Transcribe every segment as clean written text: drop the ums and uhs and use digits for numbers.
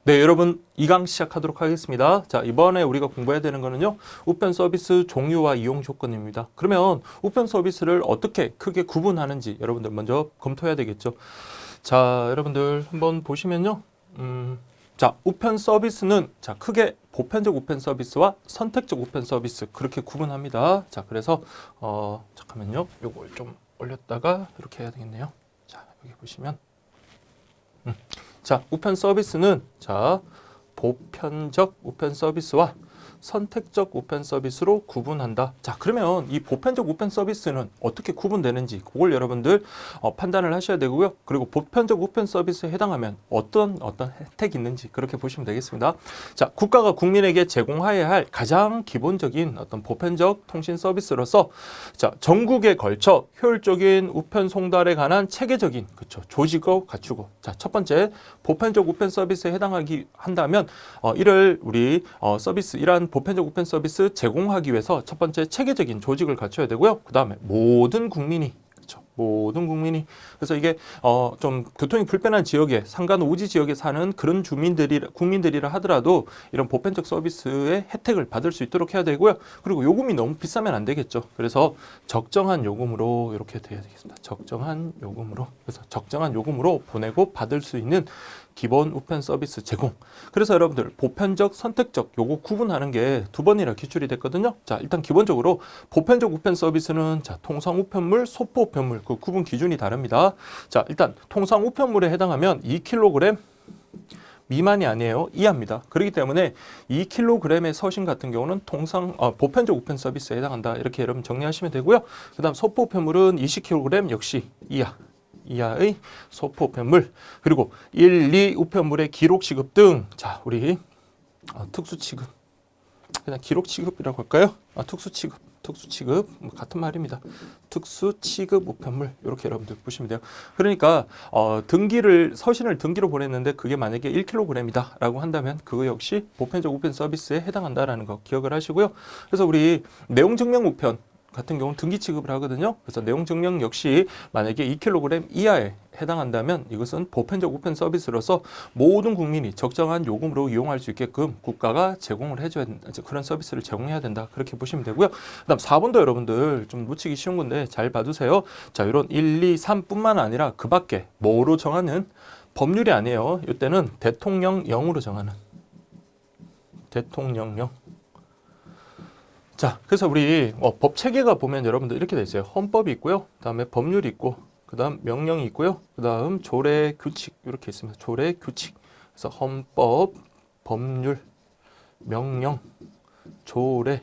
네, 여러분 2강 시작하도록 하겠습니다. 자, 이번에 우리가 공부해야 되는 거는요. 우편 서비스 종류와 이용 조건입니다. 그러면 우편 서비스를 어떻게 크게 구분하는지 여러분들 먼저 검토해야 되겠죠. 자, 여러분들 한번 보시면요. 자, 우편 서비스는 자, 크게 보편적 우편 서비스와 선택적 우편 서비스 그렇게 구분합니다. 자, 그래서 잠깐만요. 요걸 좀 올렸다가 이렇게 해야 되겠네요. 자, 여기 보시면 자, 우편 서비스는 자, 보편적 우편 서비스와 선택적 우편 서비스로 구분한다. 자, 그러면 이 보편적 우편 서비스는 어떻게 구분되는지 그걸 여러분들 판단을 하셔야 되고요. 그리고 보편적 우편 서비스에 해당하면 어떤 혜택이 있는지 그렇게 보시면 되겠습니다. 자, 국가가 국민에게 제공해야 할 가장 기본적인 어떤 보편적 통신 서비스로서 자, 전국에 걸쳐 효율적인 우편 송달에 관한 체계적인 그렇죠. 조직을 갖추고 자, 첫 번째 보편적 우편 서비스에 한다면 이를 우리 서비스 이러한 보편적 우편 서비스 제공하기 위해서 첫 번째 체계적인 조직을 갖춰야 되고요. 그 다음에 모든 국민이 그렇죠. 모든 국민이 그래서 이게 좀 교통이 불편한 지역에 산간 오지 지역에 사는 그런 국민들이라 하더라도 이런 보편적 서비스의 혜택을 받을 수 있도록 해야 되고요. 그리고 요금이 너무 비싸면 안 되겠죠. 그래서 적정한 요금으로 이렇게 돼야 되겠습니다. 적정한 요금으로 그래서 적정한 요금으로 보내고 받을 수 있는 기본 우편 서비스 제공. 그래서 여러분들 보편적, 선택적 요거 구분하는 게 두 번이나 기출이 됐거든요. 자, 일단 기본적으로 보편적 우편 서비스는 자, 통상 우편물, 소포 우편물 그 구분 기준이 다릅니다. 자, 일단 통상 우편물에 해당하면 2kg 미만이 아니에요. 이하입니다. 그렇기 때문에 2kg의 서신 같은 경우는 통상 보편적 우편 서비스에 해당한다. 이렇게 여러분 정리하시면 되고요. 그다음 소포 우편물은 20kg 역시 이하의 소포 우편물 그리고 1, 2 우편물의 기록 취급 등 자, 우리 특수 취급 그냥 기록 취급이라고 할까요? 특수 취급 같은 말입니다. 특수 취급 우편물 이렇게 여러분들 보시면 돼요. 그러니까 서신을 등기로 보냈는데 그게 만약에 1kg이다라고 한다면 그거 역시 보편적 우편 서비스에 해당한다라는 거 기억을 하시고요. 그래서 우리 내용 증명 우편 같은 경우는 등기 취급을 하거든요. 그래서 내용 증명 역시 만약에 2kg 이하에 해당한다면 이것은 보편적 우편 서비스로서 모든 국민이 적정한 요금으로 이용할 수 있게끔 국가가 제공을 해줘야 된다. 그런 서비스를 제공해야 된다. 그렇게 보시면 되고요. 그다음 4번도 여러분들 좀 놓치기 쉬운 건데 잘 봐두세요. 자, 이런 1, 2, 3뿐만 아니라 그 밖에 뭐로 정하는 법률이 아니에요. 이때는 대통령령으로 정하는 대통령령. 자, 그래서 우리 법 체계가 보면 여러분들 이렇게 돼 있어요. 헌법이 있고요. 그다음에 법률이 있고, 그다음 명령이 있고요. 그다음 조례 규칙 이렇게 있습니다. 조례 규칙. 그래서 헌법, 법률, 명령, 조례,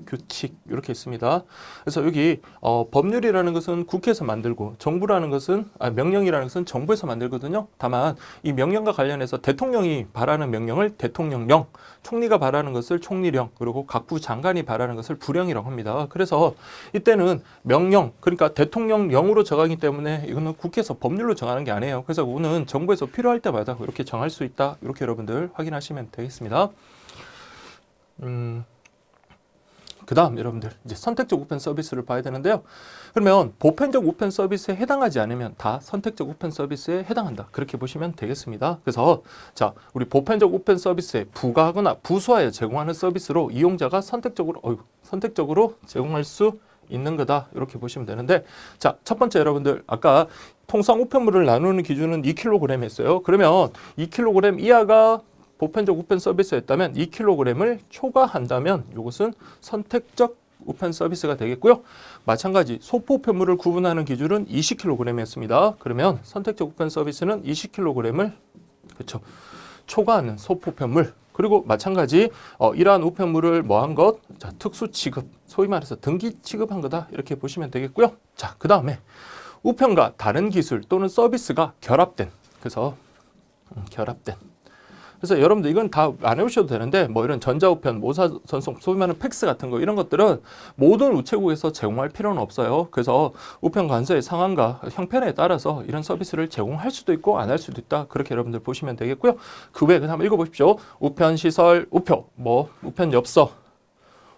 규칙 이렇게 있습니다. 그래서 여기 법률이라는 것은 국회에서 만들고 정부라는 것은 명령이라는 것은 정부에서 만들거든요. 다만 이 명령과 관련해서 대통령이 발하는 명령을 대통령령, 총리가 발하는 것을 총리령, 그리고 각부 장관이 발하는 것을 부령이라고 합니다. 그래서 이때는 명령, 그러니까 대통령령으로 정하기 때문에 이거는 국회에서 법률로 정하는 게 아니에요. 그래서 이거는 정부에서 필요할 때마다 이렇게 정할 수 있다. 이렇게 여러분들 확인하시면 되겠습니다. 그 다음 여러분들 이제 선택적 우편 서비스를 봐야 되는데요. 그러면 보편적 우편 서비스에 해당하지 않으면 다 선택적 우편 서비스에 해당한다. 그렇게 보시면 되겠습니다. 그래서 자, 우리 보편적 우편 서비스에 부가하거나 부수하여 제공하는 서비스로 이용자가 선택적으로 제공할 수 있는 거다. 이렇게 보시면 되는데 자, 첫 번째 여러분들 아까 통상 우편물을 나누는 기준은 2kg 했어요. 그러면 2kg 이하가 보편적 우편 서비스였다면 2kg을 초과한다면 이것은 선택적 우편 서비스가 되겠고요. 마찬가지 소포 우편물을 구분하는 기준은 20kg였습니다. 그러면 선택적 우편 서비스는 20kg을 그렇죠. 초과하는 소포 우편물 그리고 마찬가지 이러한 우편물을 뭐한 것? 자, 특수 취급, 소위 말해서 등기 취급한 거다. 이렇게 보시면 되겠고요. 자, 그 다음에 우편과 다른 기술 또는 서비스가 결합된 그래서 그래서 여러분들 이건 다 안 해오셔도 되는데 뭐 이런 전자우편, 모사전송, 소위 말하는 팩스 같은 거 이런 것들은 모든 우체국에서 제공할 필요는 없어요. 그래서 우편 관서의 상황과 형편에 따라서 이런 서비스를 제공할 수도 있고 안 할 수도 있다. 그렇게 여러분들 보시면 되겠고요. 그 외에 한번 읽어보십시오. 우편 시설, 우표, 우편 엽서,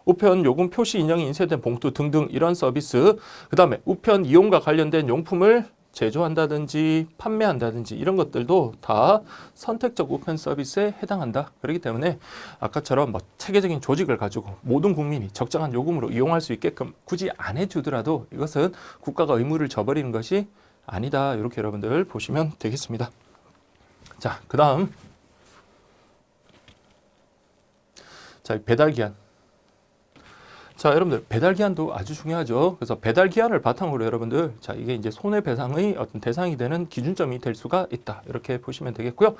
우편 요금 표시 인형이 인쇄된 봉투 등등 이런 서비스. 그 다음에 우편 이용과 관련된 용품을 제조한다든지 판매한다든지 이런 것들도 다 선택적 우편 서비스에 해당한다. 그렇기 때문에 아까처럼 뭐 체계적인 조직을 가지고 모든 국민이 적정한 요금으로 이용할 수 있게끔 굳이 안 해주더라도 이것은 국가가 의무를 져버리는 것이 아니다. 이렇게 여러분들 보시면 되겠습니다. 자, 그 다음 자, 배달기한. 자, 여러분들 배달기한도 아주 중요하죠. 그래서 배달기한을 바탕으로 여러분들 자, 이게 이제 손해배상의 어떤 대상이 되는 기준점이 될 수가 있다. 이렇게 보시면 되겠고요.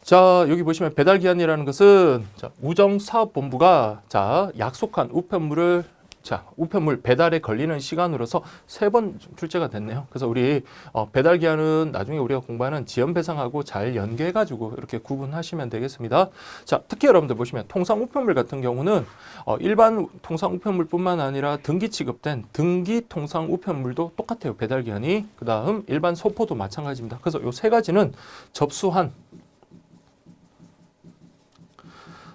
자, 여기 보시면 배달기한이라는 것은 자, 우정사업본부가 자, 약속한 우편물을 자, 우편물 배달에 걸리는 시간으로서 3번 출제가 됐네요. 그래서 우리 배달 기한은 나중에 우리가 공부하는 지연 배상하고 잘 연계해 가지고 이렇게 구분하시면 되겠습니다. 자, 특히 여러분들 보시면 통상 우편물 같은 경우는 일반 통상 우편물뿐만 아니라 등기 취급된 등기 통상 우편물도 똑같아요. 배달 기한이. 그다음 일반 소포도 마찬가지입니다. 그래서 요 3가지는 접수한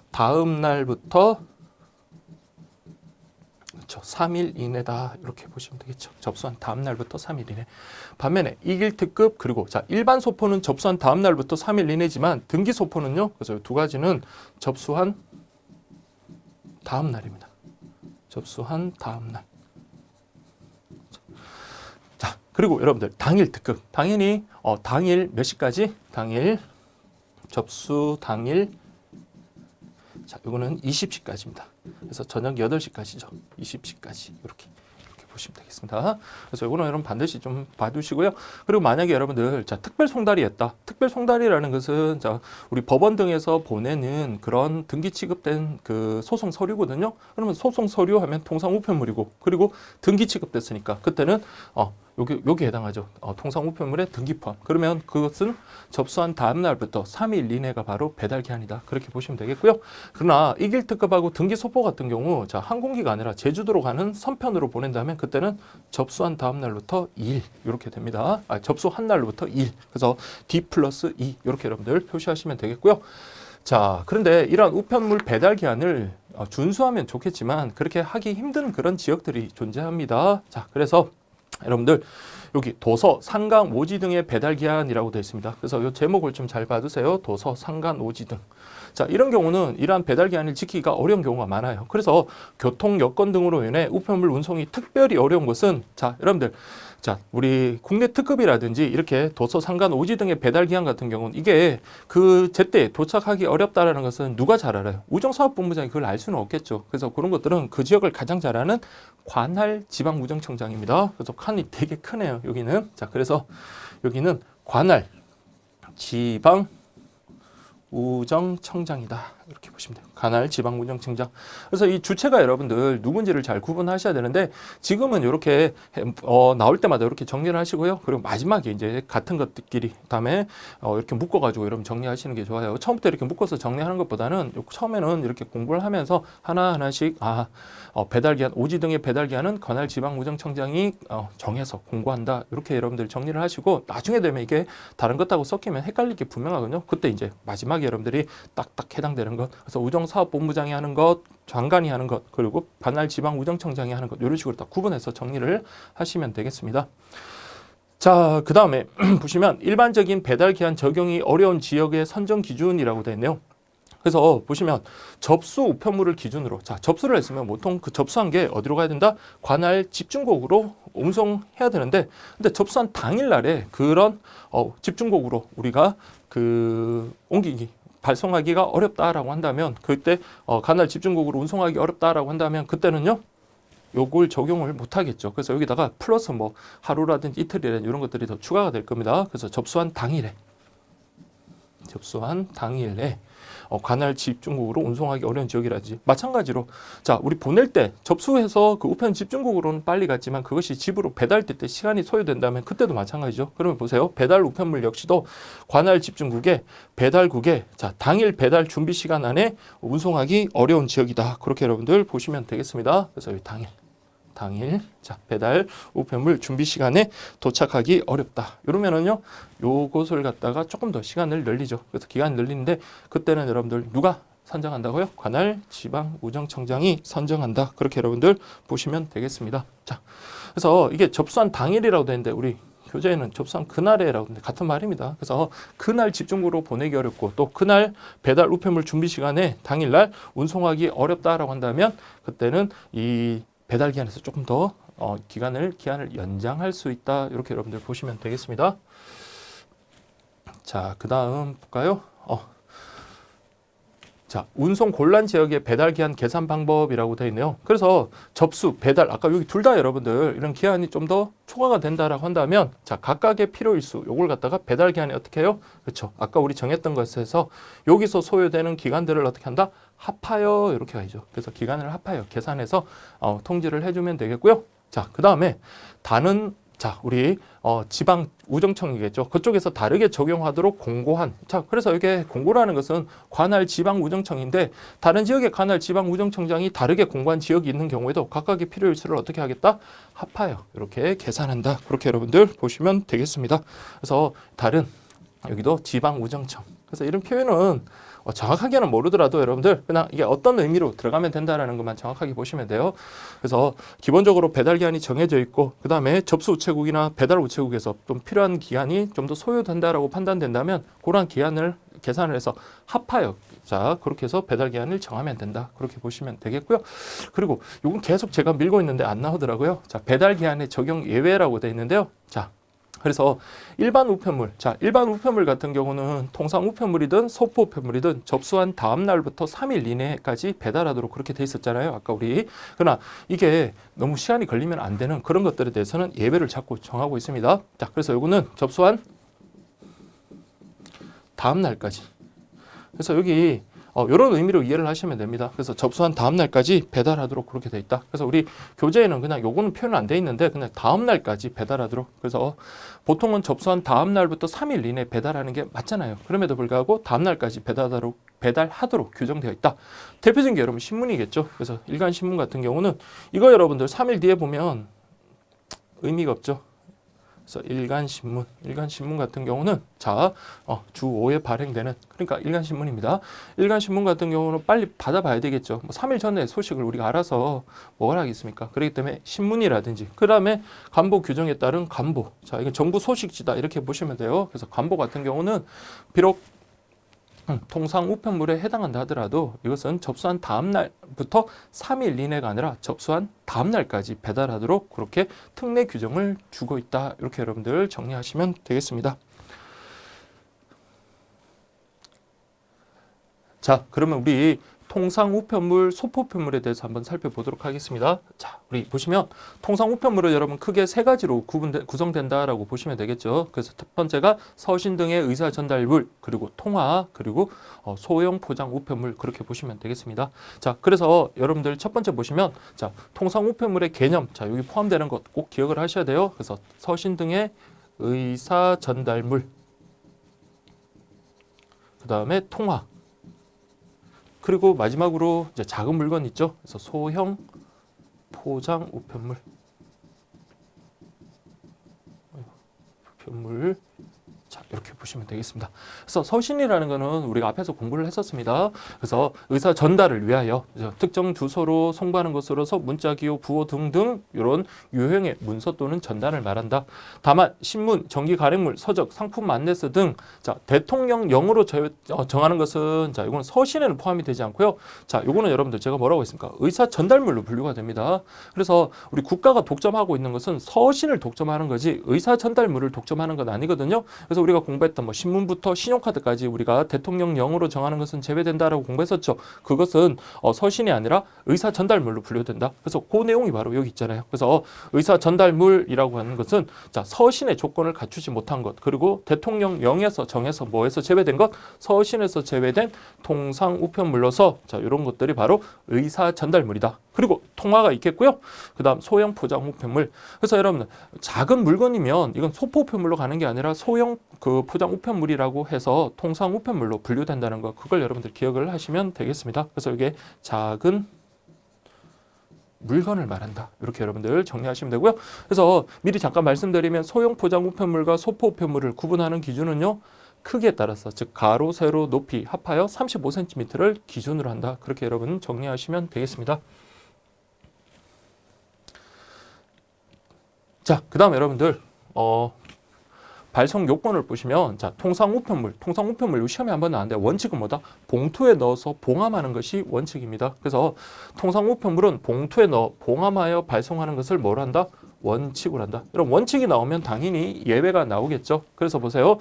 다음 날부터 3일 이내다. 이렇게 보시면 되겠죠. 접수한 다음 날부터 3일 이내. 반면에 이길 특급 그리고 자, 일반 소포는 접수한 다음 날부터 3일 이내지만 등기 소포는요. 그래서 2가지는 접수한 다음 날입니다. 접수한 다음 날. 자, 그리고 여러분들 당일 특급. 당연히 당일 몇 시까지? 당일 접수 당일 자, 이거는 20시까지입니다. 그래서 저녁 8시까지죠. 20시까지 이렇게 보시면 되겠습니다. 그래서 이거는 여러분 반드시 좀 봐두시고요. 그리고 만약에 여러분들 자, 특별 송달이 했다. 특별 송달이라는 것은 자, 우리 법원 등에서 보내는 그런 등기 취급된 그 소송 서류거든요. 그러면 소송 서류 하면 통상 우편물이고 그리고 등기 취급됐으니까 그때는 여기 해당하죠. 통상 우편물의 등기 포함. 그러면 그것은 접수한 다음 날부터 3일 이내가 바로 배달 기한이다. 그렇게 보시면 되겠고요. 그러나 이길 특급하고 등기 소포 같은 경우 자, 항공기가 아니라 제주도로 가는 선편으로 보낸다면 그때는 접수한 다음 날부터 2일 이렇게 됩니다. 접수한 날부터 2일. 그래서 D+2 이렇게 여러분들 표시하시면 되겠고요. 자, 그런데 이러한 우편물 배달 기한을 준수하면 좋겠지만 그렇게 하기 힘든 그런 지역들이 존재합니다. 자, 그래서 여러분들 여기 도서, 상강, 오지 등의 배달 기한이라고 되어 있습니다. 그래서 이 제목을 좀 잘 봐두세요. 도서, 상간, 오지 등. 자, 이런 경우는 이러한 배달 기한을 지키기가 어려운 경우가 많아요. 그래서 교통 여건 등으로 인해 우편물 운송이 특별히 어려운 것은 자, 여러분들 자, 우리 국내 특급이라든지 이렇게 도서, 상간, 오지 등의 배달 기한 같은 경우는 이게 그 제때 도착하기 어렵다라는 것은 누가 잘 알아요? 우정사업본부장이 그걸 알 수는 없겠죠. 그래서 그런 것들은 그 지역을 가장 잘 아는 관할 지방우정청장입니다. 그래서 칸이 되게 크네요. 여기는 자, 그래서 여기는 관할 지방 우정청장이다. 이렇게 보시면 돼요. 관할 지방우정청장. 그래서 이 주체가 여러분들 누군지를 잘 구분하셔야 되는데 지금은 이렇게 나올 때마다 이렇게 정리를 하시고요. 그리고 마지막에 이제 같은 것들끼리 그다음에 이렇게 묶어가지고 여러분 정리하시는 게 좋아요. 처음부터 이렇게 묶어서 정리하는 것보다는 처음에는 이렇게 공부를 하면서 하나하나씩 배달기한 오지 등의 배달기한은 관할 지방우정청장이 정해서 공고한다. 이렇게 여러분들 정리를 하시고 나중에 되면 이게 다른 것하고 섞이면 헷갈릴 게 분명하거든요. 그때 이제 마지막에 여러분들이 딱딱 해당되는 것. 그래서 우정사업본부장이 하는 것, 장관이 하는 것, 그리고 관할 지방우정청장이 하는 것 이런 식으로 딱 구분해서 정리를 하시면 되겠습니다. 자, 그 다음에 보시면 일반적인 배달기한 적용이 어려운 지역의 선정 기준이라고 되어 있네요. 그래서 보시면 접수 우편물을 기준으로 자, 접수를 했으면 보통 그 접수한 게 어디로 가야 된다? 관할 집중국으로 운송해야 되는데 근데 접수한 당일날에 그런 집중국으로 우리가 그 옮기기 발송하기가 어렵다라고 한다면 그때 관할 집중국으로 운송하기 어렵다라고 한다면 그때는요. 요걸 적용을 못 하겠죠. 그래서 여기다가 플러스 뭐 하루라든지 이틀이라든지 이런 것들이 더 추가가 될 겁니다. 그래서 접수한 당일에 관할 집중국으로 운송하기 어려운 지역이라든지 마찬가지로 자, 우리 보낼 때 접수해서 그 우편 집중국으로는 빨리 갔지만 그것이 집으로 배달될 때 시간이 소요된다면 그때도 마찬가지죠. 그러면 보세요. 배달 우편물 역시도 관할 집중국에 배달국에 자, 당일 배달 준비 시간 안에 운송하기 어려운 지역이다. 그렇게 여러분들 보시면 되겠습니다. 그래서 여기 당일 자, 배달 우편물 준비 시간에 도착하기 어렵다. 이러면은요. 요것을 갖다가 조금 더 시간을 늘리죠. 그래서 기간을 늘리는데 그때는 여러분들 누가 선정한다고요? 관할 지방우정청장이 선정한다. 그렇게 여러분들 보시면 되겠습니다. 자, 그래서 이게 접수한 당일이라고 되는데 우리 교재에는 접수한 그날에라고 하는데 같은 말입니다. 그래서 그날 집중으로 보내기 어렵고 또 그날 배달 우편물 준비 시간에 당일날 운송하기 어렵다라고 한다면 그때는 이 배달 기한에서 조금 더 기한을 연장할 수 있다. 이렇게 여러분들 보시면 되겠습니다. 자, 그 다음 볼까요? 자, 운송 곤란 지역의 배달 기한 계산 방법이라고 되어 있네요. 그래서 접수, 배달, 아까 여기 둘 다 여러분들 이런 기한이 좀 더 초과가 된다라고 한다면 자, 각각의 필요일수 요걸 갖다가 배달 기한에 어떻게 해요? 그렇죠. 아까 우리 정했던 것에서 여기서 소요되는 기간들을 어떻게 한다? 합하여 이렇게 가죠. 그래서 기간을 합하여 계산해서 통지를 해주면 되겠고요. 자, 그 다음에 다른 자, 우리 지방 우정청이겠죠. 그쪽에서 다르게 적용하도록 공고한. 자, 그래서 이게 공고라는 것은 관할 지방 우정청인데 다른 지역의 관할 지방 우정청장이 다르게 공고한 지역이 있는 경우에도 각각의 필요일수를 어떻게 하겠다? 합하여 이렇게 계산한다. 그렇게 여러분들 보시면 되겠습니다. 그래서 다른 여기도 지방 우정청. 그래서 이런 표현은 정확하게는 모르더라도 여러분들 그냥 이게 어떤 의미로 들어가면 된다라는 것만 정확하게 보시면 돼요. 그래서 기본적으로 배달 기한이 정해져 있고 그 다음에 접수 우체국이나 배달 우체국에서 좀 필요한 기한이 좀 더 소요된다라고 판단된다면 그런 기한을 계산을 해서 합하여 자 그렇게 해서 배달 기한을 정하면 된다. 그렇게 보시면 되겠고요. 그리고 이건 계속 제가 밀고 있는데 안 나오더라고요. 자 배달 기한의 적용 예외라고 되어 있는데요. 자 그래서 일반 우편물, 자 일반 우편물 같은 경우는 통상 우편물이든 소포 우편물이든 접수한 다음 날부터 3일 이내까지 배달하도록 그렇게 돼 있었잖아요. 아까 우리. 그러나 이게 너무 시간이 걸리면 안 되는 그런 것들에 대해서는 예외를 자꾸 정하고 있습니다. 자 그래서 요거는 접수한 다음 날까지. 그래서 여기 이런 의미로 이해를 하시면 됩니다. 그래서 접수한 다음 날까지 배달하도록 그렇게 돼 있다. 그래서 우리 교재에는 그냥 요거는 표현 안 돼 있는데 그냥 다음 날까지 배달하도록. 그래서 보통은 접수한 다음 날부터 3일 이내 배달하는 게 맞잖아요. 그럼에도 불구하고 다음 날까지 배달하도록 규정되어 있다. 대표적인 게 여러분 신문이겠죠. 그래서 일간 신문 같은 경우는 이거 여러분들 3일 뒤에 보면 의미가 없죠. 그래서 일간 신문 같은 경우는 자, 주 5회 발행되는 그러니까 일간 신문입니다. 일간 신문 같은 경우는 빨리 받아봐야 되겠죠. 뭐 3일 전에 소식을 우리가 알아서 뭘 하겠습니까? 그렇기 때문에 신문이라든지 그다음에 간보 규정에 따른 간보. 자, 이건 정부 소식지다 이렇게 보시면 돼요. 그래서 간보 같은 경우는 비록 통상 우편물에 해당한다 하더라도 이것은 접수한 다음 날부터 3일 이내가 아니라 접수한 다음 날까지 배달하도록 그렇게 특례 규정을 주고 있다. 이렇게 여러분들 정리하시면 되겠습니다. 자, 그러면 우리 통상 우편물, 소포 우편물에 대해서 한번 살펴보도록 하겠습니다. 자, 우리 보시면 통상 우편물은 여러분 크게 세 가지로 구성된다라고 보시면 되겠죠. 그래서 첫 번째가 서신 등의 의사 전달물, 그리고 통화, 그리고 소형 포장 우편물 그렇게 보시면 되겠습니다. 자, 그래서 여러분들 첫 번째 보시면 자, 통상 우편물의 개념, 자, 여기 포함되는 것 꼭 기억을 하셔야 돼요. 그래서 서신 등의 의사 전달물, 그 다음에 통화. 그리고 마지막으로 이제 작은 물건 있죠. 그래서 소형 포장 우편물. 자, 이렇게 보시면 되겠습니다. 그래서 서신이라는 거는 우리가 앞에서 공부를 했었습니다. 그래서 의사 전달을 위하여 특정 주소로 송부하는 것으로서 문자, 기호, 부호 등등 이런 유형의 문서 또는 전단을 말한다. 다만 신문, 정기 발행물, 서적, 상품 안내서 등 자, 대통령령으로 정하는 것은 자, 이거는 서신에는 포함이 되지 않고요. 자, 이거는 여러분들 제가 뭐라고 했습니까? 의사 전달물로 분류가 됩니다. 그래서 우리 국가가 독점하고 있는 것은 서신을 독점하는 거지 의사 전달물을 독점하는 건 아니거든요. 그래서 우리가 공부했던 뭐 신문부터 신용카드까지 우리가 대통령령으로 정하는 것은 제외된다라고 공부했었죠. 그것은 서신이 아니라 의사 전달물로 분류된다. 그래서 그 내용이 바로 여기 있잖아요. 그래서 의사 전달물이라고 하는 것은 자, 서신의 조건을 갖추지 못한 것, 그리고 대통령령에서 정해서 뭐에서 제외된 것, 서신에서 제외된 통상 우편물로서 자, 이런 것들이 바로 의사 전달물이다. 그리고 통화가 있겠고요. 그다음 소형 포장 우편물. 그래서 여러분 작은 물건이면 이건 소포 우편물로 가는 게 아니라 소형 그 포장 우편물이라고 해서 통상 우편물로 분류된다는 거 그걸 여러분들 기억을 하시면 되겠습니다. 그래서 이게 작은 물건을 말한다. 이렇게 여러분들 정리하시면 되고요. 그래서 미리 잠깐 말씀드리면 소형 포장 우편물과 소포 우편물을 구분하는 기준은요. 크기에 따라서 즉 가로, 세로, 높이 합하여 35cm를 기준으로 한다. 그렇게 여러분 정리하시면 되겠습니다. 자, 그 다음 여러분들 발송 요건을 보시면 자, 통상 우편물 시험에 한번 나왔는데 원칙은 뭐다? 봉투에 넣어서 봉함하는 것이 원칙입니다. 그래서 통상 우편물은 봉투에 넣어 봉함하여 발송하는 것을 뭘 한다? 원칙으로 한다. 이런 원칙이 나오면 당연히 예외가 나오겠죠. 그래서 보세요.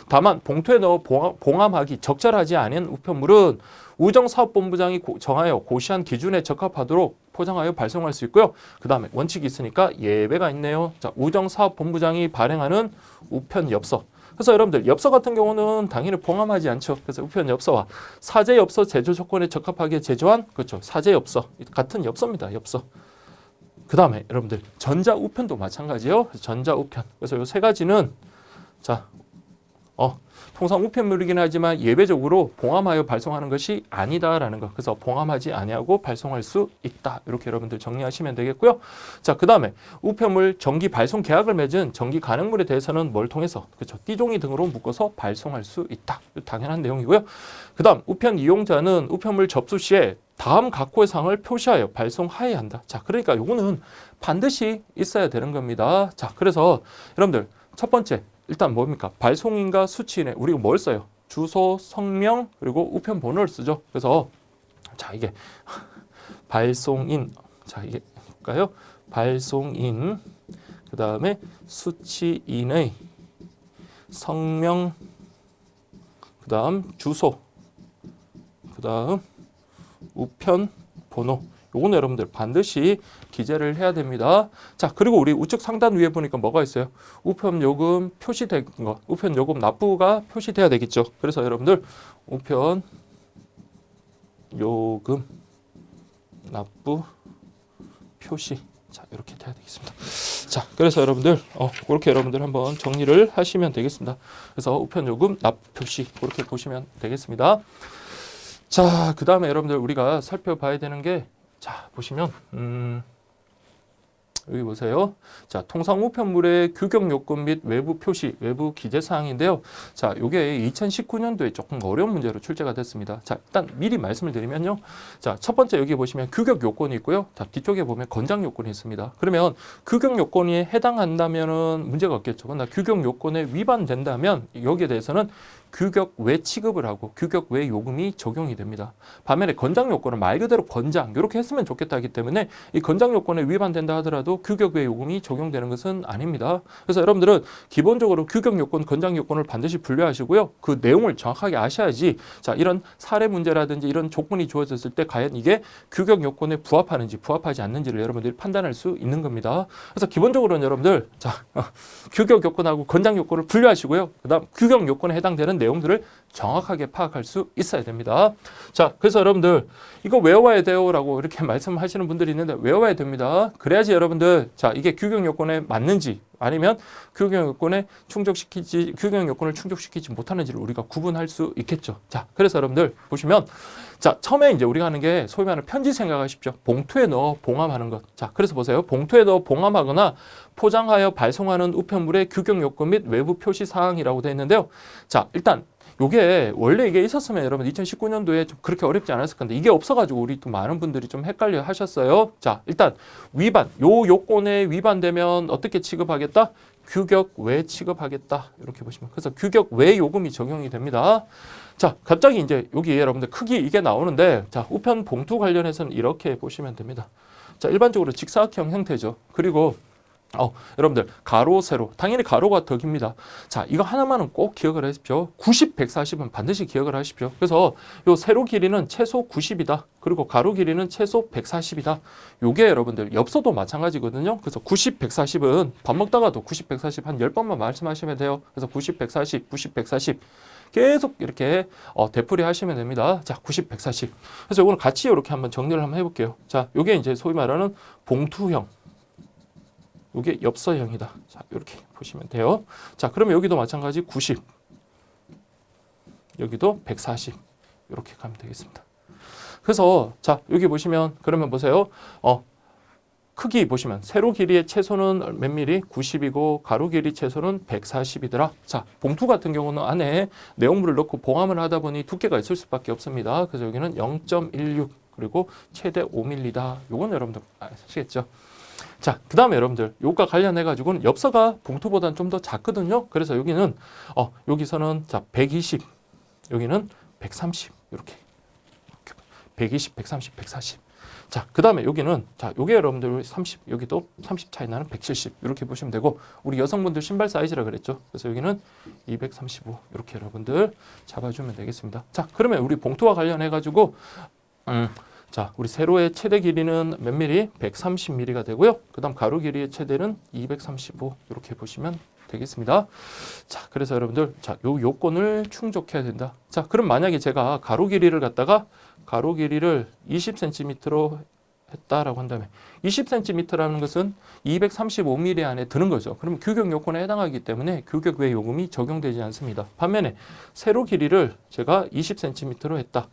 다만 봉투에 넣어 봉함하기 적절하지 않은 우편물은 우정사업본부장이 정하여 고시한 기준에 적합하도록 포장하여 발송할 수 있고요. 그 다음에 원칙이 있으니까 예외가 있네요. 자, 우정사업본부장이 발행하는 우편엽서. 그래서 여러분들 엽서 같은 경우는 당연히 봉함하지 않죠. 그래서 우편엽서와 사제엽서 제조 조건에 적합하게 제조한 그렇죠. 사제엽서 같은 엽서입니다. 엽서. 그 다음에 여러분들 전자우편도 마찬가지예요. 전자우편. 그래서 이 세 가지는 자, 통상 우편물이긴 하지만 예외적으로 봉함하여 발송하는 것이 아니다라는 거. 그래서 봉함하지 아니하고 발송할 수 있다. 이렇게 여러분들 정리하시면 되겠고요. 자, 그 다음에 우편물 정기 발송 계약을 맺은 정기 간행물에 대해서는 뭘 통해서 그렇죠. 띠종이 등으로 묶어서 발송할 수 있다. 당연한 내용이고요. 그 다음 우편 이용자는 우편물 접수 시에 다음 각호의 사항을 표시하여 발송하여야 한다. 자, 그러니까 요거는 반드시 있어야 되는 겁니다. 자, 그래서 여러분들 첫 번째 일단 뭡니까? 발송인과 수취인에 우리가 뭘 써요? 주소, 성명, 그리고 우편 번호를 쓰죠. 그래서 자, 이게 발송인. 자, 이게 볼까요? 발송인. 그다음에 수취인의 성명, 그다음 주소, 그다음 우편 번호. 요거는 여러분들 반드시 기재를 해야 됩니다. 자, 그리고 우리 우측 상단 위에 보니까 뭐가 있어요? 우편 요금 표시된 거, 우편 요금 납부가 표시돼야 되겠죠. 그래서 여러분들 우편 요금 납부 표시. 자, 이렇게 돼야 되겠습니다. 자, 그래서 여러분들 그렇게 여러분들 한번 정리를 하시면 되겠습니다. 그래서 우편 요금 납부 표시 그렇게 보시면 되겠습니다. 자, 그 다음에 여러분들 우리가 살펴봐야 되는 게 자, 보시면 여기 보세요. 자, 통상 우편물의 규격 요건 및 외부 표시, 외부 기재 사항인데요. 자, 요게 2019년도에 조금 어려운 문제로 출제가 됐습니다. 자, 일단 미리 말씀을 드리면요. 자, 첫 번째 여기 보시면 규격 요건이 있고요. 자, 뒤쪽에 보면 건장 요건이 있습니다. 그러면 규격 요건이 해당한다면은 문제가 없겠죠. 그러나 규격 요건에 위반된다면 여기에 대해서는 규격 외 취급을 하고 규격 외 요금이 적용이 됩니다. 반면에 건장 요건은 말 그대로 건장 이렇게 했으면 좋겠다 하기 때문에 이 건장 요건에 위반된다 하더라도 규격 외 요금이 적용되는 것은 아닙니다. 그래서 여러분들은 기본적으로 규격 요건, 건장 요건을 반드시 분류하시고요. 그 내용을 정확하게 아셔야지 자, 이런 사례 문제라든지 이런 조건이 주어졌을 때 과연 이게 규격 요건에 부합하는지 부합하지 않는지를 여러분들이 판단할 수 있는 겁니다. 그래서 기본적으로는 여러분들 자, 규격 요건하고 건장 요건을 분류하시고요. 그다음 규격 요건에 해당되는 내용들을 정확하게 파악할 수 있어야 됩니다. 자, 그래서 여러분들 이거 외워야 돼요라고 이렇게 말씀하시는 분들이 있는데 외워야 됩니다. 그래야지 여러분들 자, 이게 규격 요건에 맞는지 아니면 규격 요건을 충족시키지 못하는지를 우리가 구분할 수 있겠죠. 자, 그래서 여러분들 보시면 자, 처음에 이제 우리가 하는 게 소위 말하는 편지 생각하십시오. 봉투에 넣어 봉함하는 것. 자, 그래서 보세요. 봉투에 넣어 봉함하거나 포장하여 발송하는 우편물의 규격 요건 및 외부 표시 사항이라고 되어 있는데요. 자, 일단 요게 원래 이게 있었으면 여러분 2019년도에 좀 그렇게 어렵지 않았을 건데 이게 없어가지고 우리 또 많은 분들이 좀 헷갈려 하셨어요. 자, 일단 위반, 요 요건에 위반되면 어떻게 취급하겠다? 규격 외 취급하겠다. 이렇게 보시면 그래서 규격 외 요금이 적용이 됩니다. 자, 갑자기 이제 여기 여러분들 크기 이게 나오는데 자, 우편 봉투 관련해서는 이렇게 보시면 됩니다. 자, 일반적으로 직사각형 형태죠. 그리고 여러분들 가로 세로 당연히 가로가 더 깁니다. 자, 이거 하나만은 꼭 기억을 하십시오. 90, 140은 반드시 기억을 하십시오. 그래서 요 세로 길이는 최소 90이다. 그리고 가로 길이는 최소 140이다. 요게 여러분들 엽서도 마찬가지거든요. 그래서 90, 140은 밥 먹다가도 90, 140 한 10번만 말씀하시면 돼요. 그래서 90, 140, 90, 140 계속 이렇게 되풀이 하시면 됩니다. 자, 90, 140. 그래서 오늘 같이 이렇게 한번 정리를 한번 해볼게요. 자, 요게 이제 소위 말하는 봉투형. 이게 엽서형이다. 자, 이렇게 보시면 돼요. 자, 그러면 여기도 마찬가지 90, 여기도 140 이렇게 가면 되겠습니다. 그래서 자, 여기 보시면 그러면 보세요. 크기 보시면 세로 길이의 최소는 몇 미리? 90이고 가로 길이 최소는 140이더라. 자, 봉투 같은 경우는 안에 내용물을 넣고 봉함을 하다 보니 두께가 있을 수밖에 없습니다. 그래서 여기는 0.16 그리고 최대 5mm다. 요건 여러분들 아시겠죠? 자, 그 다음에 여러분들 요과 관련해 가지고는 엽서가 봉투보다는 좀 더 작거든요. 그래서 여기는 여기서는 자 120, 여기는 130 이렇게 120, 130, 140. 자, 그 다음에 여기는 자 요게 여러분들 30, 여기도 30 차이 나는 170 이렇게 보시면 되고, 우리 여성분들 신발 사이즈라 그랬죠. 그래서 여기는 235 이렇게 여러분들 잡아주면 되겠습니다. 자, 그러면 우리 봉투와 관련해 가지고 자, 우리 세로의 최대 길이는 몇 미리? 130mm가 되고요. 그 다음 가로 길이의 최대는 235 이렇게 보시면 되겠습니다. 자, 그래서 여러분들 자, 요 요건을 충족해야 된다. 자, 그럼 만약에 제가 가로 길이를 갖다가 가로 길이를 20cm로 했다라고 한다면 20cm라는 것은 235mm 안에 드는 거죠. 그러면 규격 요건에 해당하기 때문에 규격 외 요금이 적용되지 않습니다. 반면에 세로 길이를 제가 20cm로 했다.